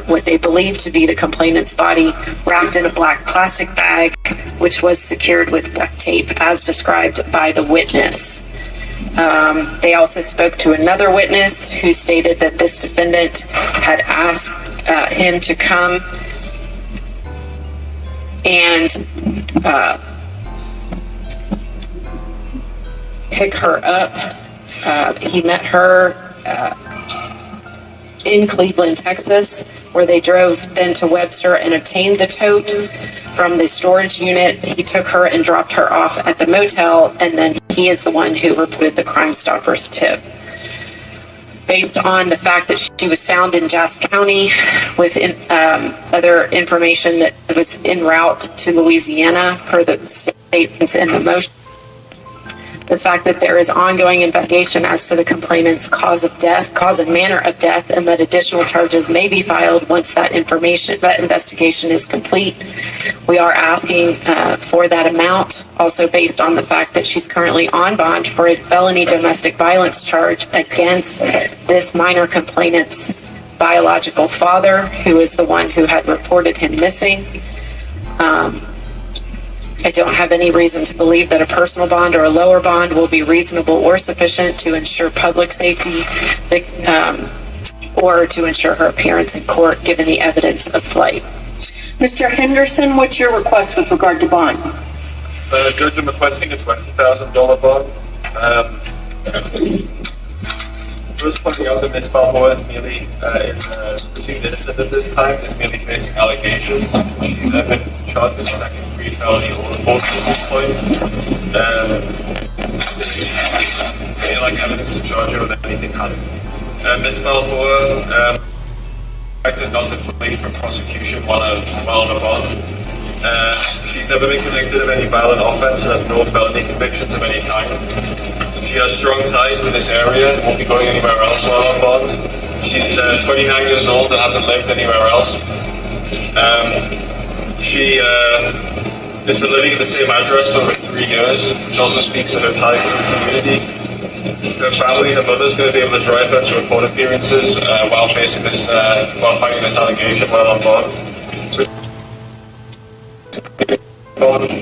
what they believed to be the complainant's body wrapped in a black plastic bag, which was secured with duct tape, as described by the witness. They also spoke to another witness who stated that this defendant had asked him to come and pick her up. He met her in Cleveland, Texas, where they drove then to Webster and obtained the tote from the storage unit. He took her and dropped her off at the motel, and then he is the one who reported the Crime Stoppers tip. Based on the fact that she was found in Jasper County with other information that was en route to Louisiana per the statements in the motion, the fact that there is ongoing investigation as to the complainant's cause and manner of death, and that additional charges may be filed once that investigation is complete. We are asking for that amount, also based on the fact that she's currently on bond for a felony domestic violence charge against this minor complainant's biological father, who is the one who had reported him missing. I don't have any reason to believe that a personal bond or a lower bond will be reasonable or sufficient to ensure public safety or to ensure her appearance in court, given the evidence of flight. Mr. Henderson, what's your request with regard to bond? Judge, I'm requesting a $20,000 bond. First pointing out that Ms. Balboa is merely presumed innocent at this time, is merely facing allegations. She's been charged with a second-degree felony or false employment. They like evidence to charge her with anything happened. Ms. Balboa expected not to flee from prosecution while on a bond. She's never been convicted of any violent offense and has no felony convictions of any kind. She has strong ties to this area and won't be going anywhere else while on bond. She's 29 years old and hasn't lived anywhere else. She has been living at the same address for over 3 years, which also speaks to her ties to the community. Her family, her mother's going to be able to drive her to her court appearances while fighting this allegation while on bond.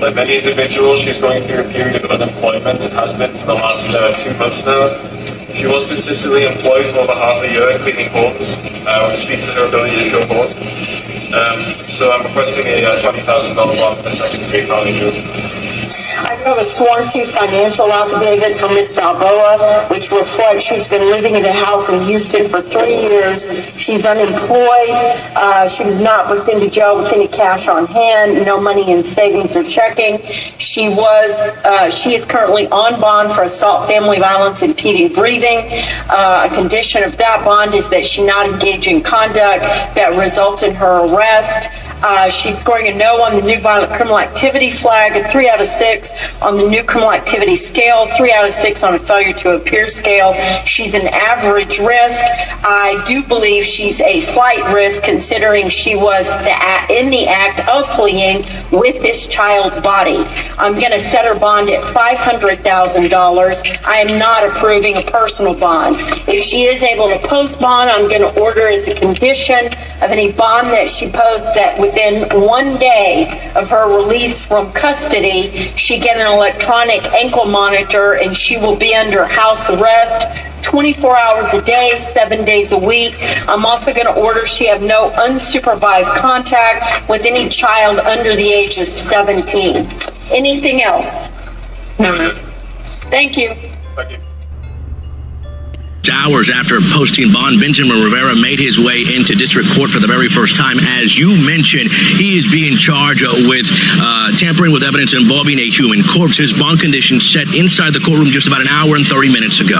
Like many individuals, she's going through a period of unemployment and has been for the last 2 months now. She was consistently employed for over half a year cleaning homes, which speaks to her ability to show both. So I'm requesting a $20,000 bond for the second-degree felony. I have a sworn-to financial affidavit from Ms. Balboa, which reflects she's been living in a house in Houston for 3 years. She's unemployed. She was not booked into jail with any cash on hand, no money in savings or checking. She is currently on bond for assault, family violence, and impeding breathing. A condition of that bond is that she not engage in conduct that result in her arrest. She's scoring a no on the new violent criminal activity flag, a 3 out of 6 on the new criminal activity scale, 3 out of 6 on a failure to appear scale. She's an average risk. I do believe she's a flight risk, considering she was in the act of fleeing with this child's body. I'm going to set her bond at $500,000. I am not approving a personal bond. If she is able to post bond, I'm going to order as a condition of any bond that she posts that within 1 day of her release from custody, she get an electronic ankle monitor and she will be under house arrest 24 hours a day, 7 days a week. I'm also going to order she have no unsupervised contact with any child under the age of 17. Anything else? No. Thank you. Thank you. Hours after posting bond, Benjamin Rivera made his way into district court for the very first time. As you mentioned, he is being charged with tampering with evidence involving a human corpse. His bond conditions set inside the courtroom just about an hour and 30 minutes ago.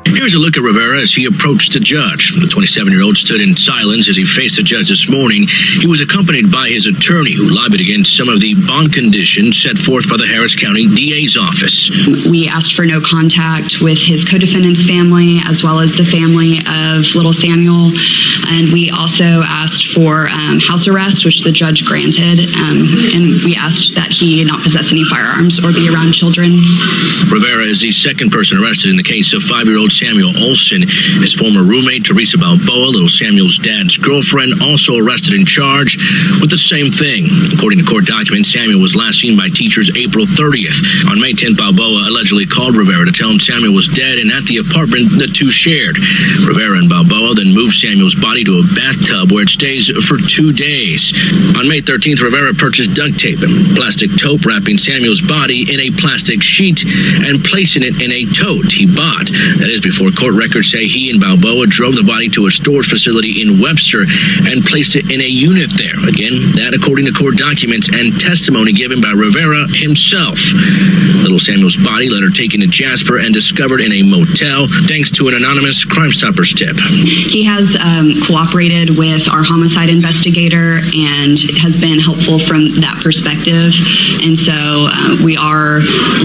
Here's a look at Rivera as he approached the judge. The 27-year-old stood in silence as he faced the judge this morning. He was accompanied by his attorney, who lobbied against some of the bond conditions set forth by the Harris County DA's office. We asked for no contact with his co-defendant's family, as well as the family of little Samuel. And we also asked for house arrest, which the judge granted. And we asked that he not possess any firearms or be around children. Rivera is the second person arrested in the case of 5-year-old Samuel Olson. His former roommate, Theresa Balboa, little Samuel's dad's girlfriend, also arrested and charged with the same thing. According to court documents, Samuel was last seen by teachers April 30th. On May 10th, Balboa allegedly called Rivera to tell him Samuel was dead, and at the apartment the two shared. Rivera and Balboa then moved Samuel's body to a bathtub where it stays for 2 days. On May 13th, Rivera purchased duct tape and plastic tote, wrapping Samuel's body in a plastic sheet and placing it in a tote he bought. That is before court records say he and Balboa drove the body to a storage facility in Webster and placed it in a unit there. Again, that according to court documents and testimony given by Rivera himself. Little Samuel's body later taken to Jasper and discovered in a motel thanks to an anonymous Crime Stoppers tip. He has cooperated with our homicide investigator and has been helpful from that perspective. And so we are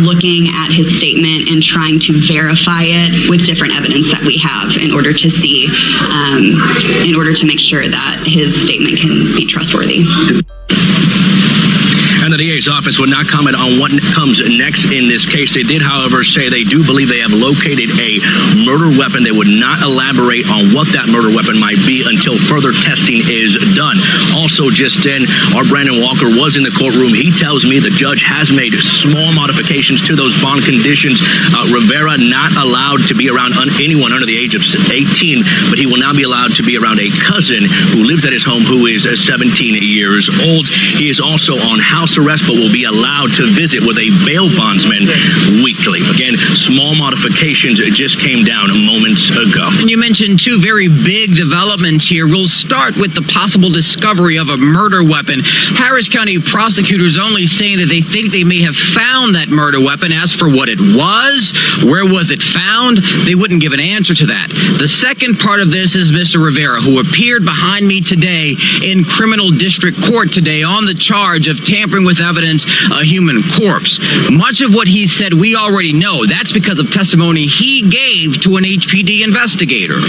looking at his statement and trying to verify it with different evidence that we have in order to see, in order to make sure that his statement can be trustworthy. And the DA's office would not comment on what comes next in this case. They did, however, say they do believe they have located a murder weapon. They would not elaborate on what that murder weapon might be until further testing is done. Also, just then, our Brandon Walker was in the courtroom. He tells me the judge has made small modifications to those bond conditions. Rivera not allowed to be around anyone under the age of 18, but he will now be allowed to be around a cousin who lives at his home who is 17 years old. He is also on house house arrest, but will be allowed to visit with a bail bondsman weekly. Again, small modifications just came down moments ago. You mentioned two very big developments here. We'll start with the possible discovery of a murder weapon. Harris County prosecutors only saying that they think they may have found that murder weapon. As for what it was, where was it found, they wouldn't give an answer to that. The second part of this is Mr. Rivera, who appeared behind me today in criminal district court today on the charge of tampering with evidence, a human corpse. Much of what he said we already know. That's because of testimony he gave to an HPD investigator.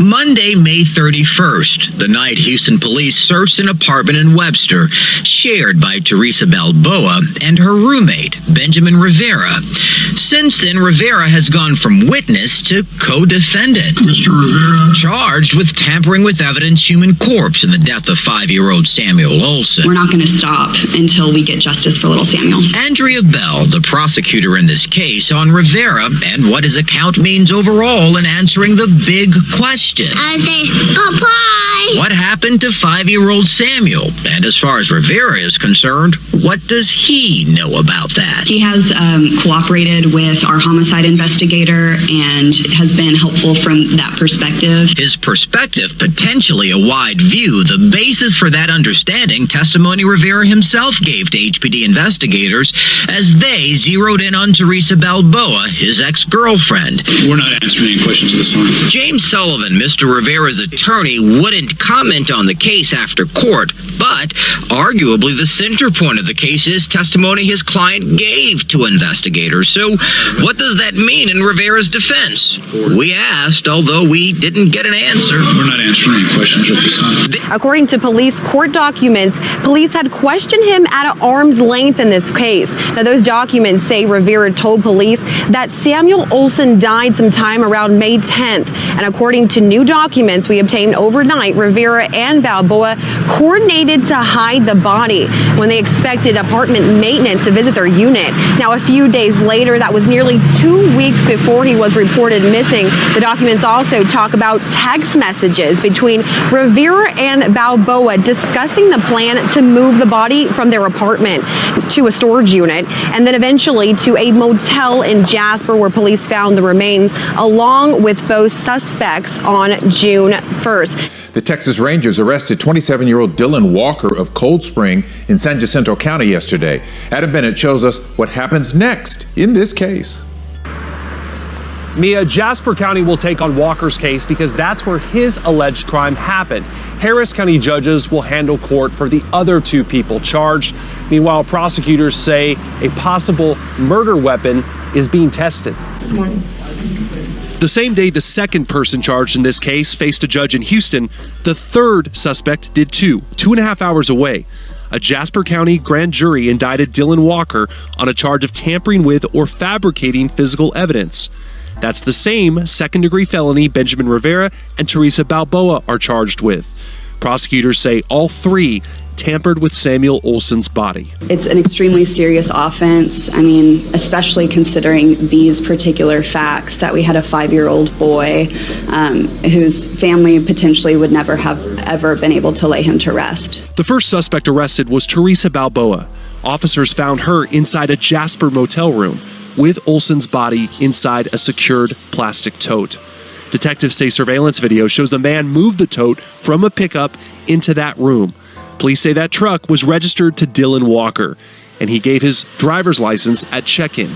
Monday, May 31st, the night Houston police searched an apartment in Webster, shared by Theresa Balboa and her roommate, Benjamin Rivera. Since then, Rivera has gone from witness to co-defendant. Mr. Rivera, charged with tampering with evidence, human corpse in the death of 5-year-old Samuel Olson. We're not going to stop until we get justice for little Samuel. Andrea Bell, the prosecutor in this case, on Rivera and what his account means overall in answering the big question. I say, goodbye. What happened to 5-year-old Samuel? And as far as Rivera is concerned, what does he know about that? He has cooperated with our homicide investigator and has been helpful from that perspective. His perspective, potentially a wide view. The basis for that understanding, testimony Rivera himself gave to HPD investigators as they zeroed in on Theresa Balboa, his ex-girlfriend. We're not answering any questions at this time. James Sullivan, Mr. Rivera's attorney, wouldn't comment on the case after court, but arguably the center point of the case is testimony his client gave to investigators. So what does that mean in Rivera's defense? We asked, although we didn't get an answer. We're not answering any questions at this time. According to police court documents, police had questioned him at arm's length in this case. Now, those documents say Rivera told police that Samuel Olson died sometime around May 10th. And according to new documents we obtained overnight, Rivera and Balboa coordinated to hide the body when they expected apartment maintenance to visit their unit. Now, a few days later, that was nearly 2 weeks before he was reported missing. The documents also talk about text messages between Rivera and Balboa discussing the plan to move the body from their apartment to a storage unit and then eventually to a motel in Jasper where police found the remains along with both suspects on June 1st. The Texas Rangers arrested 27-year-old Dylan Walker of Cold Spring in San Jacinto County yesterday. Adam Bennett shows us what happens next in this case. Mia, Jasper County will take on Walker's case because that's where his alleged crime happened. Harris County judges will handle court for the other two people charged. Meanwhile, prosecutors say a possible murder weapon is being tested. Good morning. The same day the second person charged in this case faced a judge in Houston, the third suspect did too, 2.5 hours away. A Jasper County grand jury indicted Dylan Walker on a charge of tampering with or fabricating physical evidence. That's the same second-degree felony Benjamin Rivera and Theresa Balboa are charged with. Prosecutors say all three tampered with Samuel Olson's body. It's an extremely serious offense. I mean, especially considering these particular facts that we had a 5-year-old boy whose family potentially would never have ever been able to lay him to rest. The first suspect arrested was Theresa Balboa. Officers found her inside a Jasper motel room with Olson's body inside a secured plastic tote. Detectives say surveillance video shows a man move the tote from a pickup into that room. Police say that truck was registered to Dylan Walker, and he gave his driver's license at check-in.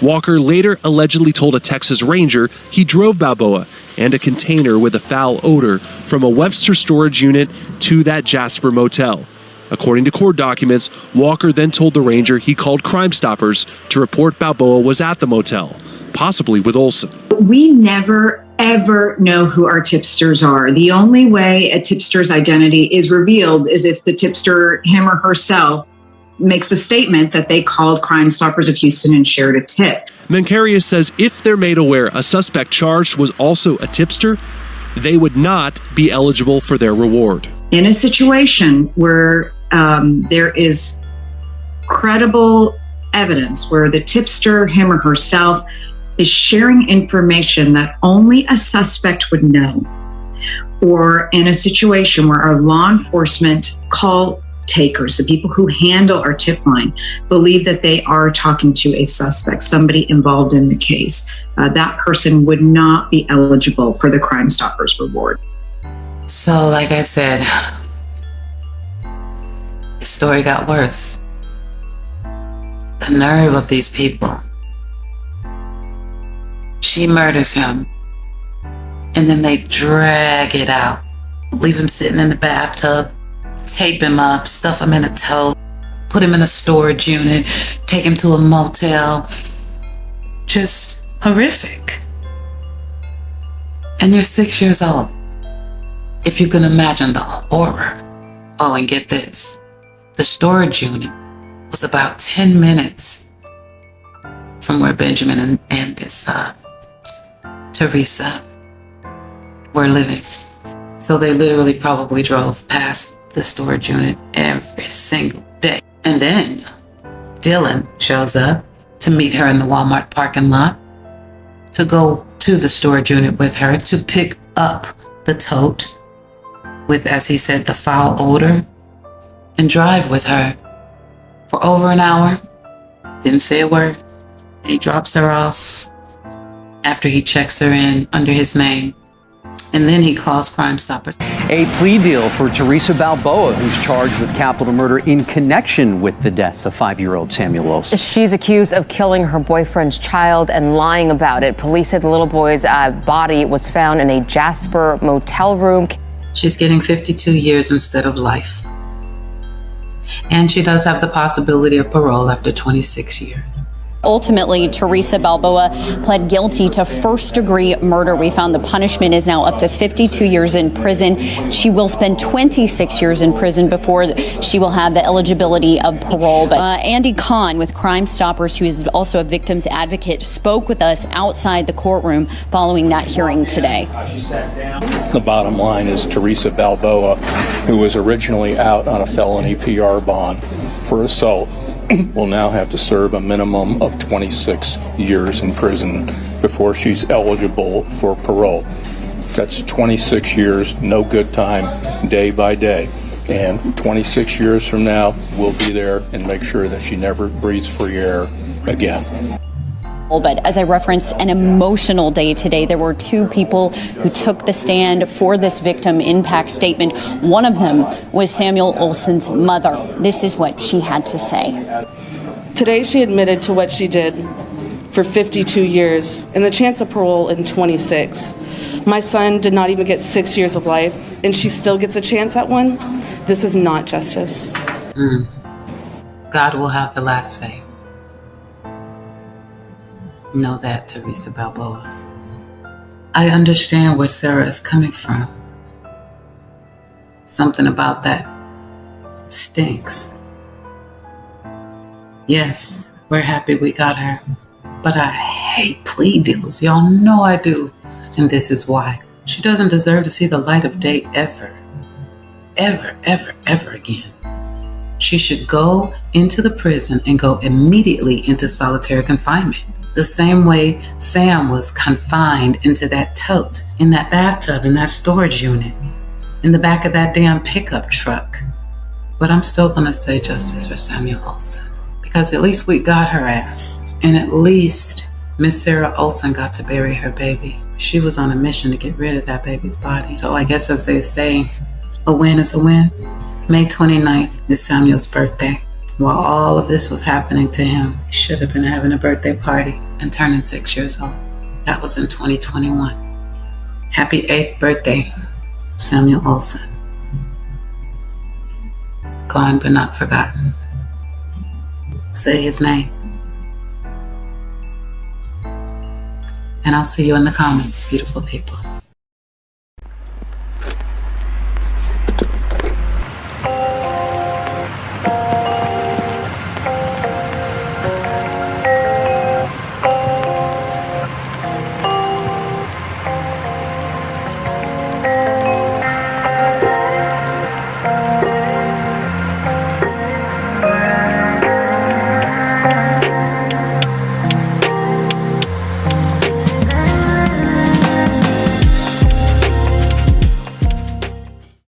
Walker later allegedly told a Texas Ranger he drove Balboa and a container with a foul odor from a Webster storage unit to that Jasper motel. According to court documents, Walker then told the Ranger he called Crime Stoppers to report Balboa was at the motel, possibly with Olson. We never, ever know who our tipsters are. The only way a tipster's identity is revealed is if the tipster, him or herself, makes a statement that they called Crime Stoppers of Houston and shared a tip. Mencarius says if they're made aware a suspect charged was also a tipster, they would not be eligible for their reward. In a situation where there is credible evidence, where the tipster, him or herself, is sharing information that only a suspect would know, or in a situation where our law enforcement call takers, the people who handle our tip line, believe that they are talking to a suspect, somebody involved in the case, that person would not be eligible for the Crime Stoppers reward. So, like I said, the story got worse. The nerve of these people. She murders him, and then they drag it out. Leave him sitting in the bathtub, tape him up, stuff him in a tote, put him in a storage unit, take him to a motel. Just horrific. And you're 6 years old. If you can imagine the horror. Oh, and get this. The storage unit was about 10 minutes from where Benjamin and this Theresa were living. So they literally probably drove past the storage unit every single day. And then Dylan shows up to meet her in the Walmart parking lot, to go to the storage unit with her, to pick up the tote with, as he said, the foul odor, and drive with her for over an hour. Didn't say a word. He drops her off after he checks her in under his name. And then he calls Crime Stoppers. A plea deal for Theresa Balboa, who's charged with capital murder in connection with the death of 5-year-old Samuel Olson. She's accused of killing her boyfriend's child and lying about it. Police said the little boy's body was found in a Jasper motel room. She's getting 52 years instead of life. And she does have the possibility of parole after 26 years. Ultimately, Theresa Balboa pled guilty to first-degree murder. We found the punishment is now up to 52 years in prison. She will spend 26 years in prison before she will have the eligibility of parole. But Andy Kahn with Crime Stoppers, who is also a victim's advocate, spoke with us outside the courtroom following that hearing today. The bottom line is Theresa Balboa, who was originally out on a felony PR bond for assault, will now have to serve a minimum of 26 years in prison before she's eligible for parole. That's 26 years, no good time, day by day. And 26 years from now, we'll be there and make sure that she never breathes free air again. But as I referenced, an emotional day today. There were two people who took the stand for this victim impact statement. One of them was Samuel Olson's mother. This is what she had to say. Today she admitted to what she did for 52 years and the chance of parole in 26. My son did not even get 6 years of life, and she still gets a chance at one. This is not justice. God will have the last say. Know that, Theresa Balboa. I understand where Sarah is coming from. Something about that stinks. Yes, we're happy we got her, but I hate plea deals. Y'all know I do. And this is why. She doesn't deserve to see the light of day ever. Ever, ever, ever again. She should go into the prison and go immediately into solitary confinement. The same way Sam was confined into that tote, in that bathtub, in that storage unit, in the back of that damn pickup truck. But I'm still gonna say justice for Samuel Olson, because at least we got her ass. And at least Miss Sarah Olson got to bury her baby. She was on a mission to get rid of that baby's body. So I guess, as they say, a win is a win. May 29th is Samuel's birthday. While all of this was happening to him, he should have been having a birthday party and turning 6 years old. That was in 2021. Happy 8th birthday, Samuel Olson. Gone but not forgotten. Say his name. And I'll see you in the comments, beautiful people.